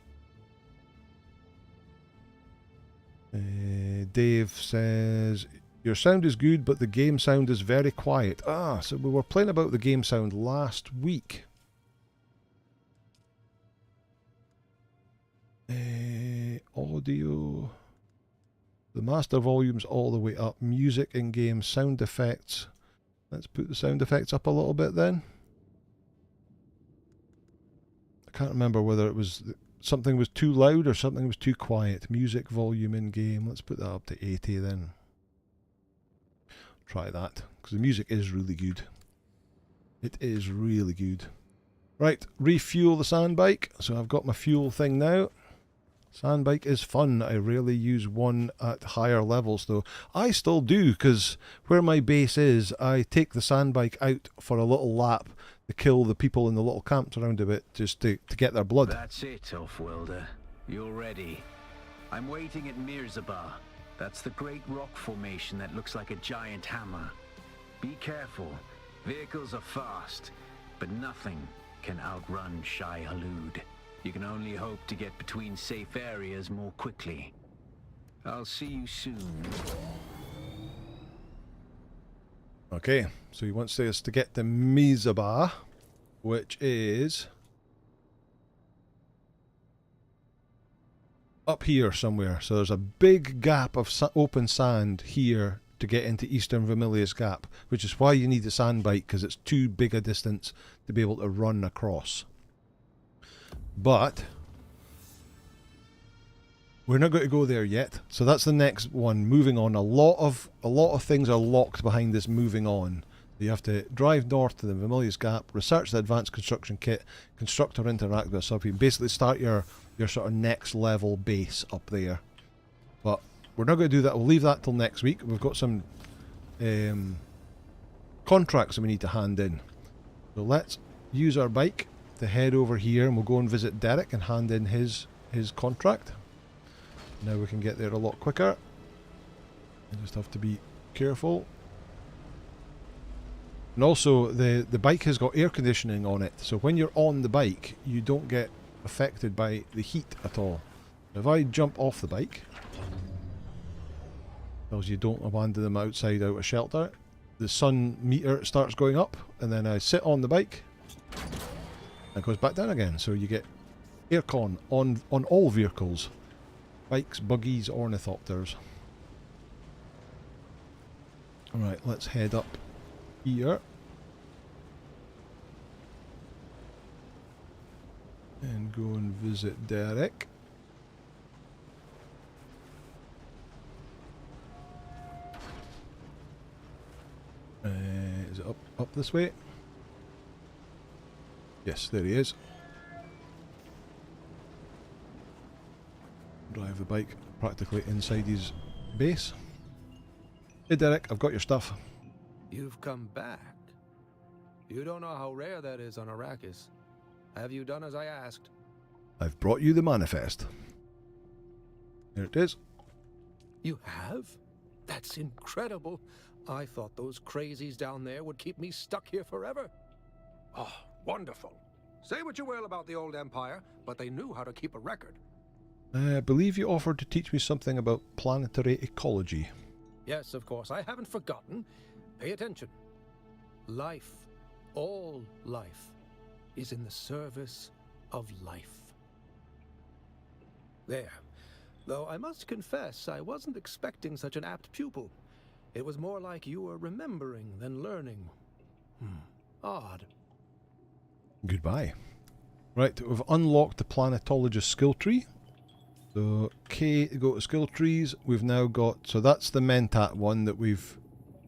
Dave says, your sound is good, but the game sound is very quiet. Ah, so we were playing about the game sound last week. Audio. The master volume's all the way up. Music in-game, sound effects. Let's put the sound effects up a little bit then. I can't remember whether it was something was too loud or something was too quiet. Music volume in-game. Let's put that up to 80 then. Try that, because the music is really good. It is really good. Right, refuel the Sandbike. So I've got my fuel thing now. Sandbike is fun. I rarely use one at higher levels though. I still do, because where my base is, I take the Sandbike out for a little lap to kill the people in the little camps around a bit, just to get their blood. That's it, Off-Worlder. You're ready. I'm waiting at Mirzabah. That's the great rock formation that looks like a giant hammer. Be careful. Vehicles are fast, but nothing can outrun Shai Hulud. You can only hope to get between safe areas more quickly. I'll see you soon. Okay, so he wants us to get to Mirzabah, which is up here somewhere. So there's a big gap of open sand here to get into Eastern Vermilius Gap, which is why you need the Sandbike, because it's too big a distance to be able to run across. But we're not going to go there yet, so that's the next one. Moving on, a lot of things are locked behind this moving on. You have to drive north to the Vermilius Gap, research the advanced construction kit, construct or interact with a sub. You basically start your sort of next level base up there. But we're not going to do that. We'll leave that till next week. We've got some contracts that we need to hand in. So let's use our bike to head over here, and we'll go and visit Derek and hand in his contract. Now we can get there a lot quicker. You just have to be careful. And also the bike has got air conditioning on it, so when you're on the bike you don't get affected by the heat at all. If I jump off the bike, because you don't abandon them outside out of shelter, the sun meter starts going up, and then I sit on the bike and it goes back down again. So you get aircon on all vehicles, bikes, buggies, ornithopters. Alright, let's head up here and go and visit Derek. Is it up this way? Yes, there he is. Drive the bike practically inside his base. Hey Derek, I've got your stuff. You've come back. You don't know how rare that is on Arrakis. Have you done as I asked? I've brought you the manifest. There it is. You have? That's incredible. I thought those crazies down there would keep me stuck here forever. Oh, wonderful. Say what you will about the old Empire, but they knew how to keep a record. I believe you offered to teach me something about planetary ecology. Yes, of course. I haven't forgotten. Pay attention. Life, all life, is in the service of life. There. Though I must confess, I wasn't expecting such an apt pupil. It was more like you were remembering than learning. Odd. Goodbye. Right, we've unlocked the Planetologist skill tree. So, K, go to skill trees. We've now got, so that's the Mentat one that we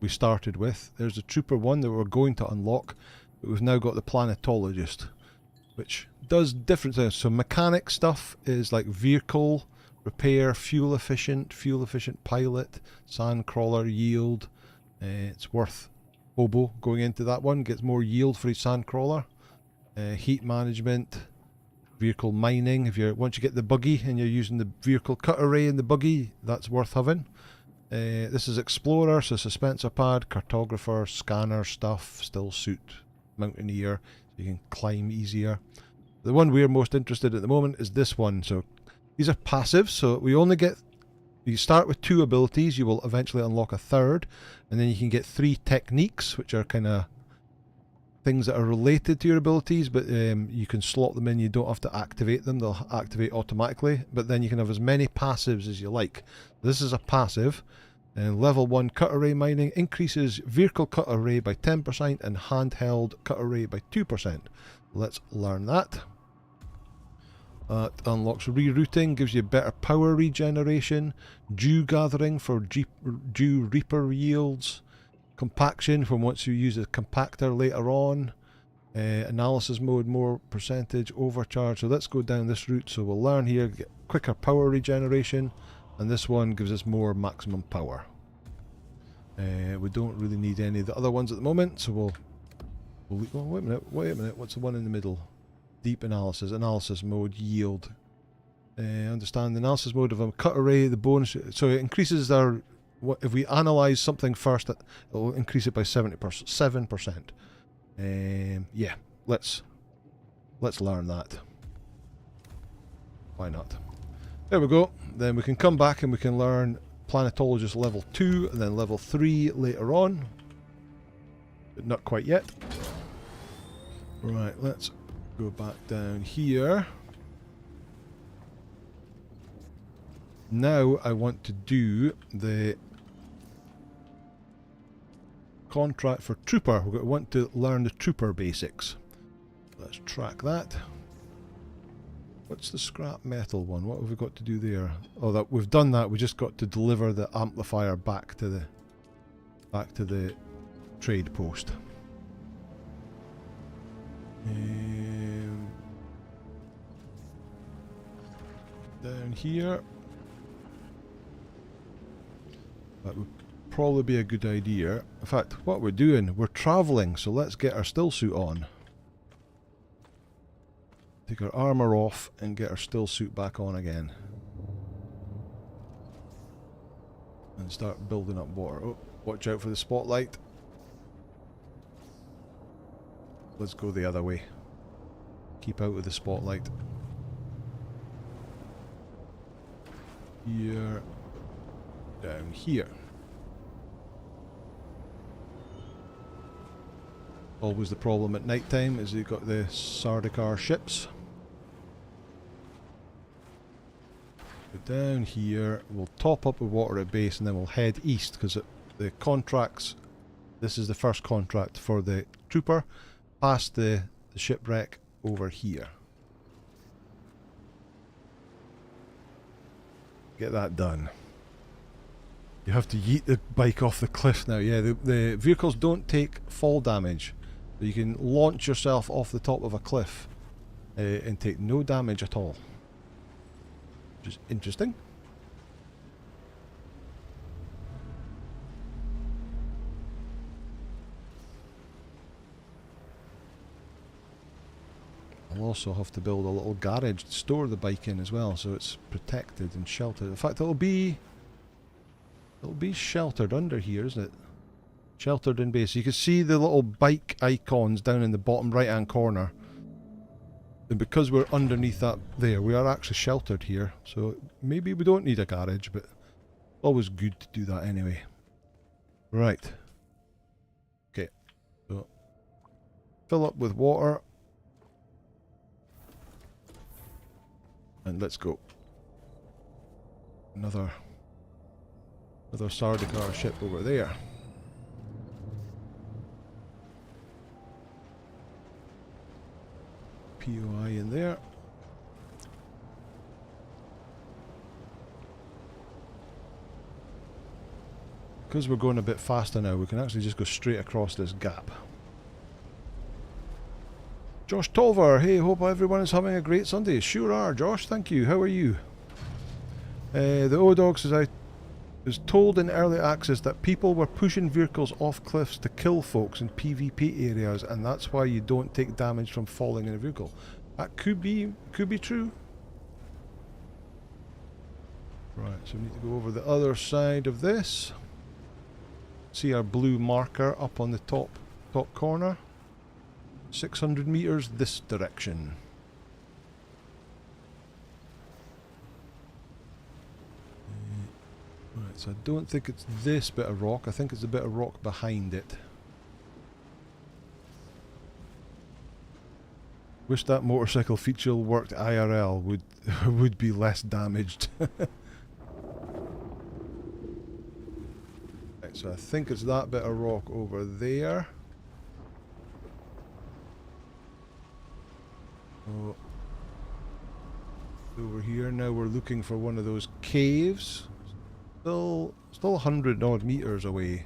started with. There's the Trooper one that we're going to unlock. But we've now got the Planetologist, which does different things. So mechanic stuff is like vehicle, repair, fuel efficient pilot, sand crawler, yield. It's worth Hobo going into that one, gets more yield for his sand crawler. Heat management, vehicle mining. Once you get the buggy and you're using the vehicle cut array in the buggy, that's worth having. This is explorer, so suspensor pad, cartographer, scanner stuff, still suit, mountaineer, so you can climb easier. The one we're most interested in at the moment is this one. So these are passive, so we only get, you start with 2 abilities, you will eventually unlock a 3rd, and then you can get 3 techniques, which are kind of things that are related to your abilities, but you can slot them in, you don't have to activate them, they'll activate automatically, but then you can have as many passives as you like. This is a passive, and level 1 cut array mining increases vehicle cut array by 10% and handheld cut array by 2%. Let's learn that. It unlocks rerouting, gives you better power regeneration, dew gathering for dew reaper yields, compaction from once you use a compactor later on, analysis mode, more percentage, overcharge. So let's go down this route. So we'll learn here, get quicker power regeneration, and this one gives us more maximum power. We don't really need any of the other ones at the moment, so we'll oh, wait a minute, what's the one in the middle? Deep analysis mode, yield. Understand the analysis mode of a cut array, the bonus, so it increases our, if we analyze something first, it will increase it by 7%. Yeah, let's learn that. Why not? There we go. Then we can come back and we can learn Planetologist level 2 and then level 3 later on. But not quite yet. Right, let's go back down here. Now I want to do the contract for Trooper. We want to learn the Trooper basics. Let's track that. What's the scrap metal one? What have we got to do there? Oh, that we've done that. We just got to deliver the amplifier back to the trade post. Down here. That would probably be a good idea. In fact, what we're doing, we're travelling, so let's get our still suit on. Take our armour off and get our still suit back on again. And start building up water. Oh, watch out for the spotlight. Let's go the other way. Keep out of the spotlight. Here. Down here. Always the problem at night time is you've got the Sardaukar ships. Go down here, we'll top up with water at base and then we'll head east because the contracts, this is the first contract for the Trooper, past the shipwreck over here. Get that done. You have to yeet the bike off the cliff now. Yeah, the vehicles don't take fall damage. So you can launch yourself off the top of a cliff and take no damage at all. Which is interesting. I'll also have to build a little garage to store the bike in as well, so it's protected and sheltered. In fact, it'll be sheltered under here, isn't it? Sheltered in base. You can see the little bike icons down in the bottom right hand corner. And because we're underneath that there, we are actually sheltered here. So maybe we don't need a garage, but always good to do that anyway. Right. Okay. So Fill up with water. And let's go. Another Sardaukar ship over there. POI in there. Because we're going a bit faster now, we can actually just go straight across this gap. Josh Tolver, hey, hope everyone is having a great Sunday. Sure are, Josh, thank you. How are you? The O-Dog says, I was told in early access that people were pushing vehicles off cliffs to kill folks in PvP areas, and that's why you don't take damage from falling in a vehicle. That could be true. Right, so we need to go over the other side of this. See our blue marker up on the top corner. 600 meters this direction. Right, so I don't think it's this bit of rock. I think it's a bit of rock behind it. Wish that motorcycle feature worked IRL. Would be less damaged. Right, so I think it's that bit of rock over there. Oh, over here now we're looking for one of those caves. Still 100 odd meters away,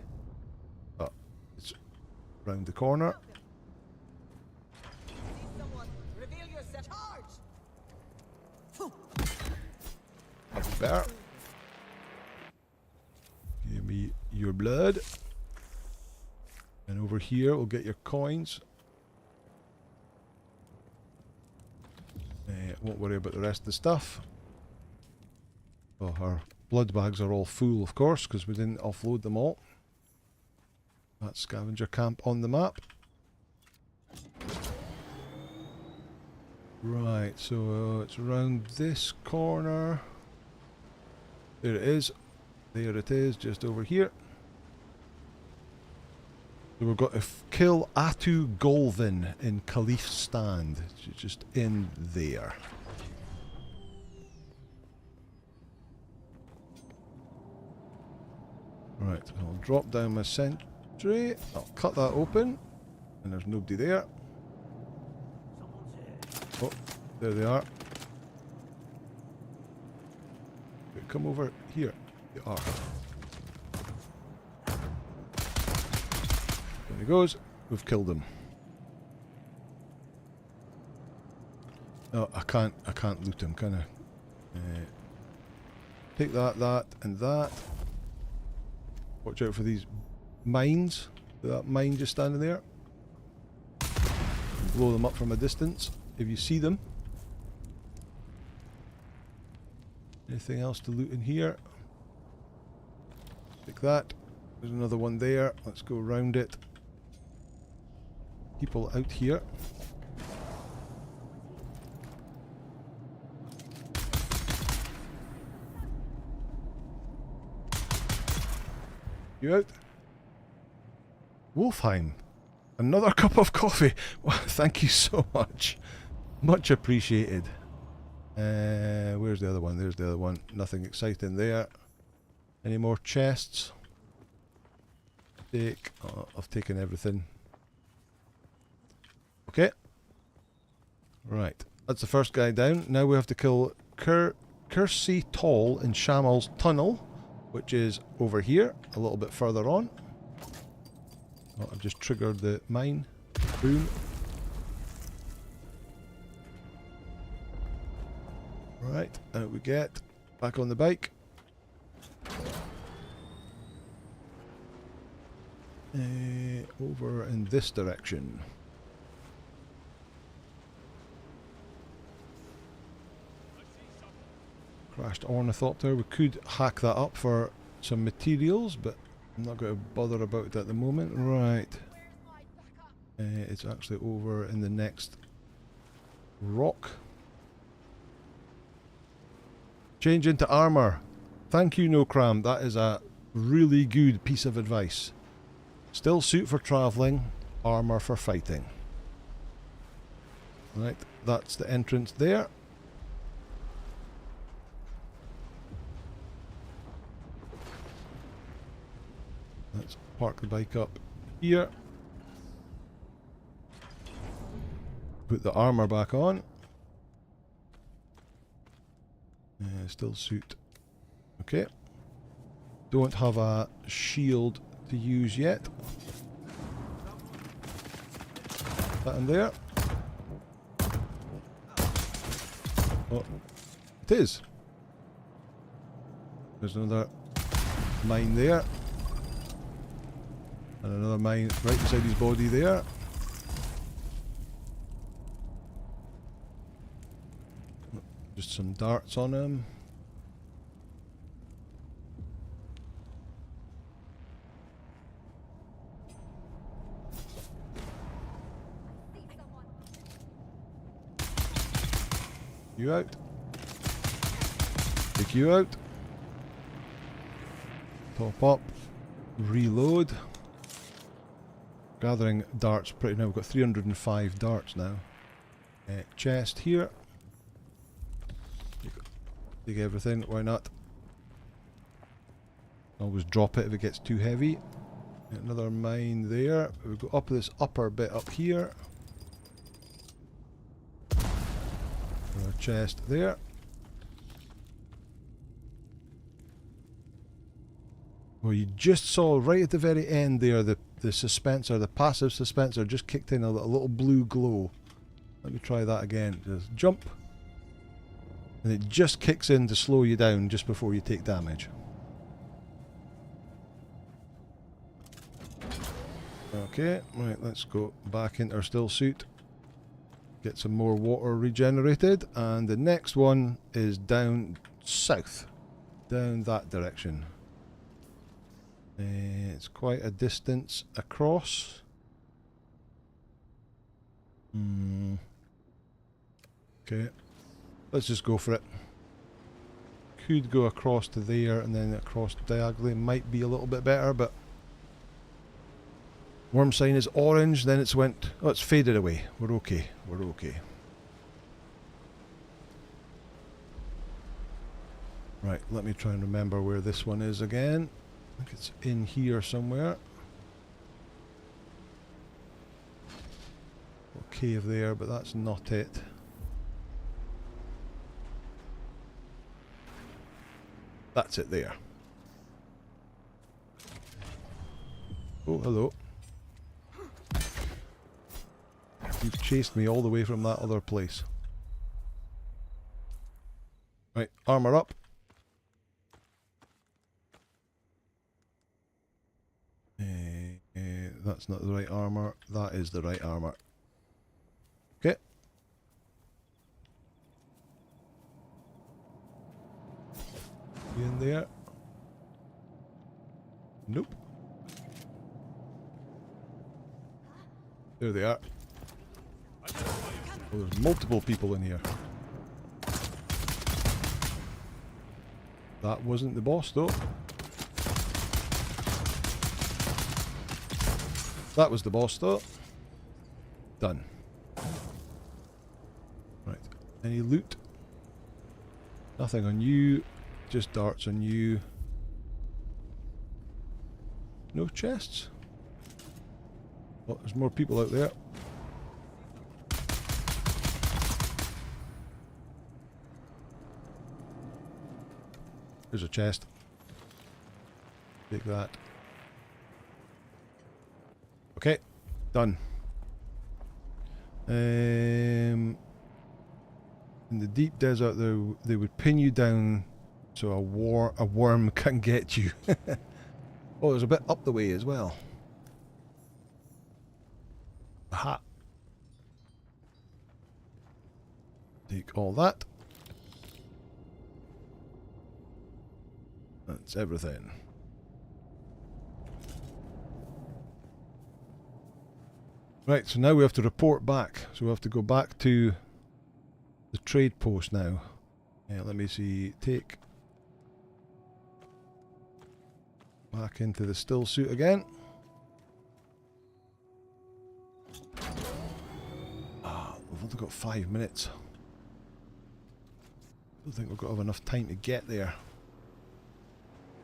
but it's round the corner. That's better. Give me your blood, and over here we'll get your coins. Won't worry about the rest of the stuff. Oh, our blood bags are all full, of course, because we didn't offload them all. That's scavenger camp on the map. Right, so it's around this corner. There it is. There it is, just over here. So we've got to kill Atu Golvin in Caliph's Stand. It's just in there. Right, I'll drop down my sentry. I'll cut that open. And there's nobody there. Oh, there they are. Come over here. They are. There he goes. We've killed him. Oh, I can't loot him, can I? Take that, and that. Watch out for these mines. That mine just standing there. Blow them up from a distance if you see them. Anything else to loot in here? Take that. There's another one there. Let's go around it. People out here. You out? Wolfheim. Another cup of coffee. Well, thank you so much. Much appreciated. Where's the other one? There's the other one. Nothing exciting there. Any more chests? Take. Oh, I've taken everything. Okay. Right. That's the first guy down. Now we have to kill Kersey Tall in Shamal's Tunnel, which is over here, a little bit further on. Oh, I've just triggered the mine. Boom. Right, out we get. Back on the bike. Over in this direction. Crashed ornithopter. We could hack that up for some materials, but I'm not going to bother about it at the moment. Right. It's actually over in the next rock. Change into armour. Thank you, No Cram. That is a really good piece of advice. Still suit for travelling, armour for fighting. Right, that's the entrance there. Let's park the bike up here. Put the armor back on. Still suit. Okay. Don't have a shield to use yet. That in there. Oh, it is. There's another mine there. And another mine right beside his body there. Just some darts on him. You out. Take you out. Top up. Reload. Gathering darts pretty now. We've got 305 darts now. Chest here. Take everything, why not? Always drop it if it gets too heavy. Another mine there. We go up this upper bit up here. Another chest there. Well, you just saw right at the very end there the suspensor, the passive suspensor just kicked in a little blue glow. Let me try that again. Just jump. And it just kicks in to slow you down just before you take damage. Okay, right, let's go back into our still suit. Get some more water regenerated. And the next one is down south. Down that direction. It's quite a distance across. Okay. Let's just go for it. Could go across to there and then across diagonally. Might be a little bit better, but worm sign is orange, then it's went... Oh, it's faded away. We're okay. We're okay. Right, let me try and remember where this one is again. I think it's in here somewhere. A cave there, but that's not it. That's it there. Oh, hello. You've chased me all the way from that other place. Right, armor up. That's not the right armor. That is the right armor. Okay. You in there? Nope. There they are. Oh, there's multiple people in here. That wasn't the boss though. That was the boss though. Done. Right. Any loot? Nothing on you. Just darts on you. No chests? Oh, there's more people out there. There's a chest. Take that. Okay, done. In the deep desert, they would pin you down so a worm can get you. Oh, there's a bit up the way as well. Aha. Take all that. That's everything. Right, so now we have to report back. So we have to go back to the trade post now. Yeah, let me see. Take back into the still suit again. Ah, we've got got 5 minutes. Don't think we've got to have enough time to get there.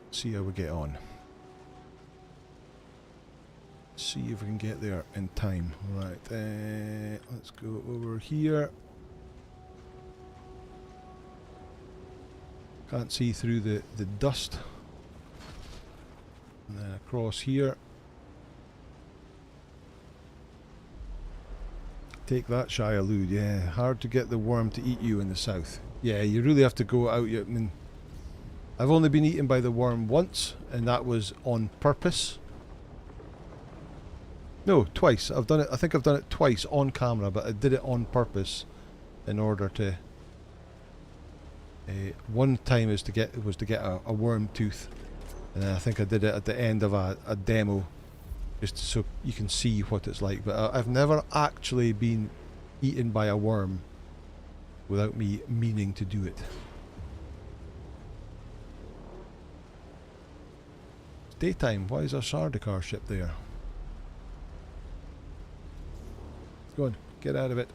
See how we get on. See if we can get there in time. Right, let's go over here. Can't see through the dust. And then across here. Take that, Shia-Lud. Yeah, hard to get the worm to eat you in the south. Yeah, you really have to go out. I mean, I've only been eaten by the worm once, and that was on purpose. No, twice. I've done it. I think I've done it twice on camera, but I did it on purpose in order to. One time was to get a worm tooth, and then I think I did it at the end of a demo, just so you can see what it's like. But I've never actually been eaten by a worm without me meaning to do it. It's daytime. Why is a Sardaukar ship there? Go on, get out of it.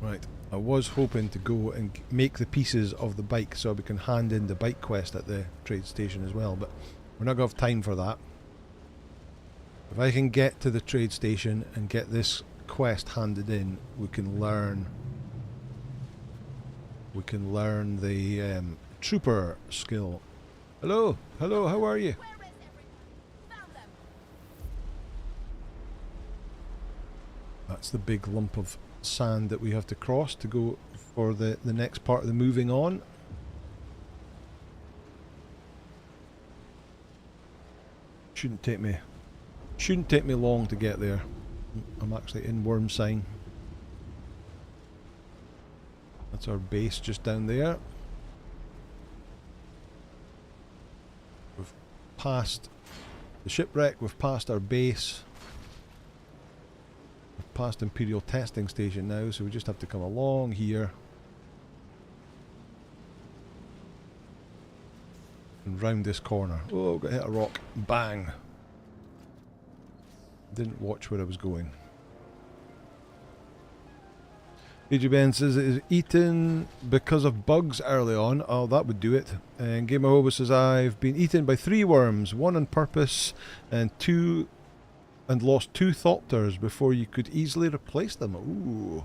Right, I was hoping to go and make the pieces of the bike so we can hand in the bike quest at the trade station as well, but we're not going to have time for that. If I can get to the trade station and get this quest handed in, we can learn the trooper skill. Hello, hello, how are you? Where is everyone? Found them. That's the big lump of sand that we have to cross to go for the next part of the moving on. Shouldn't take me long to get there. I'm actually in Worm Sign. That's our base just down there. We've passed the shipwreck, we've passed our base. We've passed Imperial Testing Station now, so we just have to come along here. And round this corner. Oh, got hit a rock. Bang! Didn't watch where I was going. AJ Ben says it is eaten because of bugs early on. Oh, that would do it. And Gamer Hobo says I've been eaten by 3 worms, 1 on purpose, and lost 2 thopters before you could easily replace them. Ooh,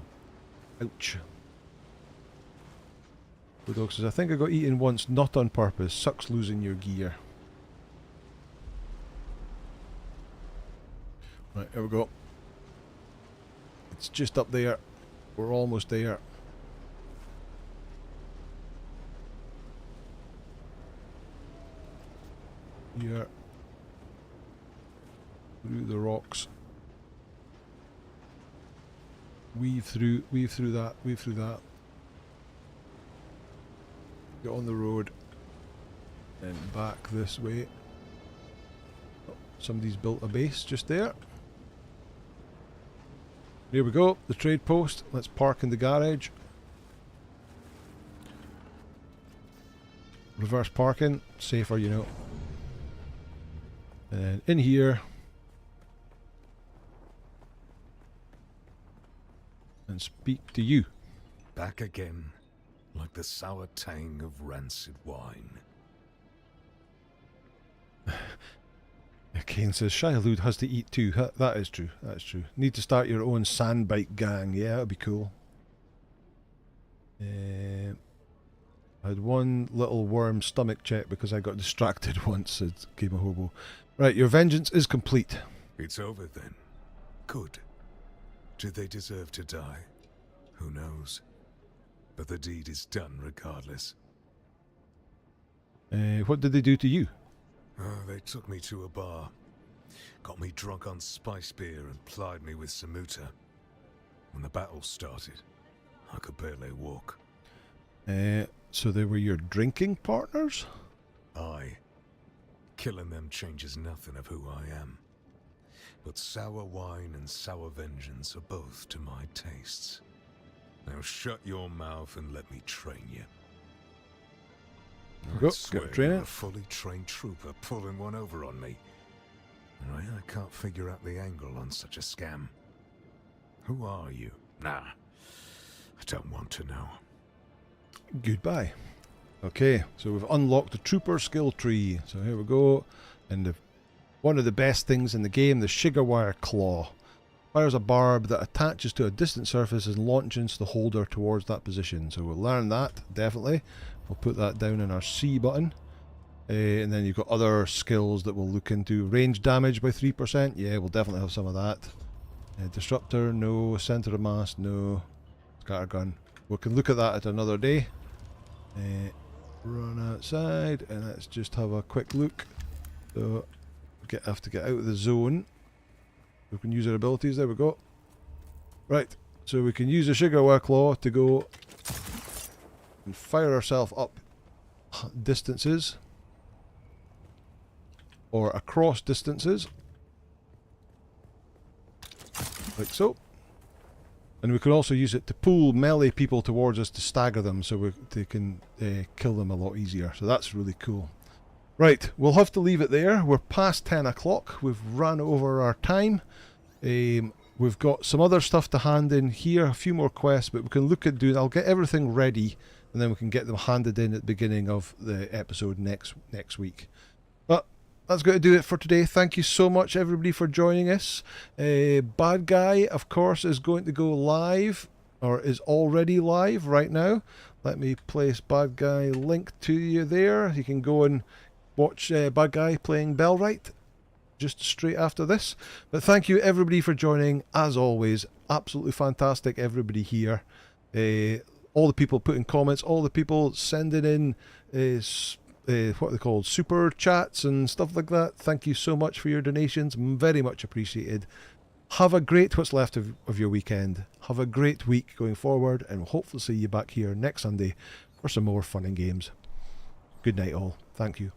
ouch. Bulldog says I think I got eaten once, not on purpose. Sucks losing your gear. Right, here we go. It's just up there. We're almost there. Here. Through the rocks. Weave through that, weave through that. Get on the road. And back this way. Oh, somebody's built a base just there. Here we go, the trade post. Let's park in the garage. Reverse parking, safer, you know. And then in here. And speak to you. Back again, like the sour tang of rancid wine. Kane says Shia-Lud has to eat too. That is true. That is true. Need to start your own Sandbike gang. Yeah, that'd be cool. I had one little worm stomach check because I got distracted once. Said Gamer Hobo. Right, your vengeance is complete. It's over then. Good. Did they deserve to die? Who knows? But the deed is done regardless. What did they do to you? Oh, they took me to a bar, got me drunk on spice beer and plied me with samuta. When the battle started, I could barely walk. So they were your drinking partners? Aye. Killing them changes nothing of who I am. But sour wine and sour vengeance are both to my tastes. Now shut your mouth and let me train you. There we go. I Get swear the you're training. a fully trained trooper pulling one over on me. And I can't figure out the angle on such a scam. Who are you? Nah, I don't want to know. Goodbye. Okay, so we've unlocked the trooper skill tree. So here we go. And one of the best things in the game, the sugar wire claw. Fires a barb that attaches to a distant surface and launches the holder towards that position. So we'll learn that, definitely. We'll put that down in our C button. And then you've got other skills that we'll look into. Range damage by 3%. Yeah, we'll definitely have some of that. Disruptor, no. Center of mass, no. Scattergun. We can look at that at another day. Run outside and let's just have a quick look. So have to get out of the zone. We can use our abilities. There we go. Right, so we can use the sugar wire claw to go and fire ourselves up distances or across distances, like so. And we can also use it to pull melee people towards us to stagger them, so they can kill them a lot easier. So that's really cool. Right, we'll have to leave it there. We're past 10 o'clock. We've run over our time. We've got some other stuff to hand in here, a few more quests, but we can look at doing... I'll get everything ready, and then we can get them handed in at the beginning of the episode next week. But that's going to do it for today. Thank you so much, everybody, for joining us. Bad Guy, of course, is going to go live, or is already live right now. Let me place Bad Guy link to you there. You can go and watch Bad Guy playing Bellwright just straight after this. But thank you, everybody, for joining. As always, absolutely fantastic, everybody here. All the people putting comments, all the people sending in what are they called, super chats and stuff like that. Thank you so much for your donations, very much appreciated. Have a great what's left of your weekend. Have a great week going forward, and we'll hopefully see you back here next Sunday for some more fun and games. Good night all. Thank you.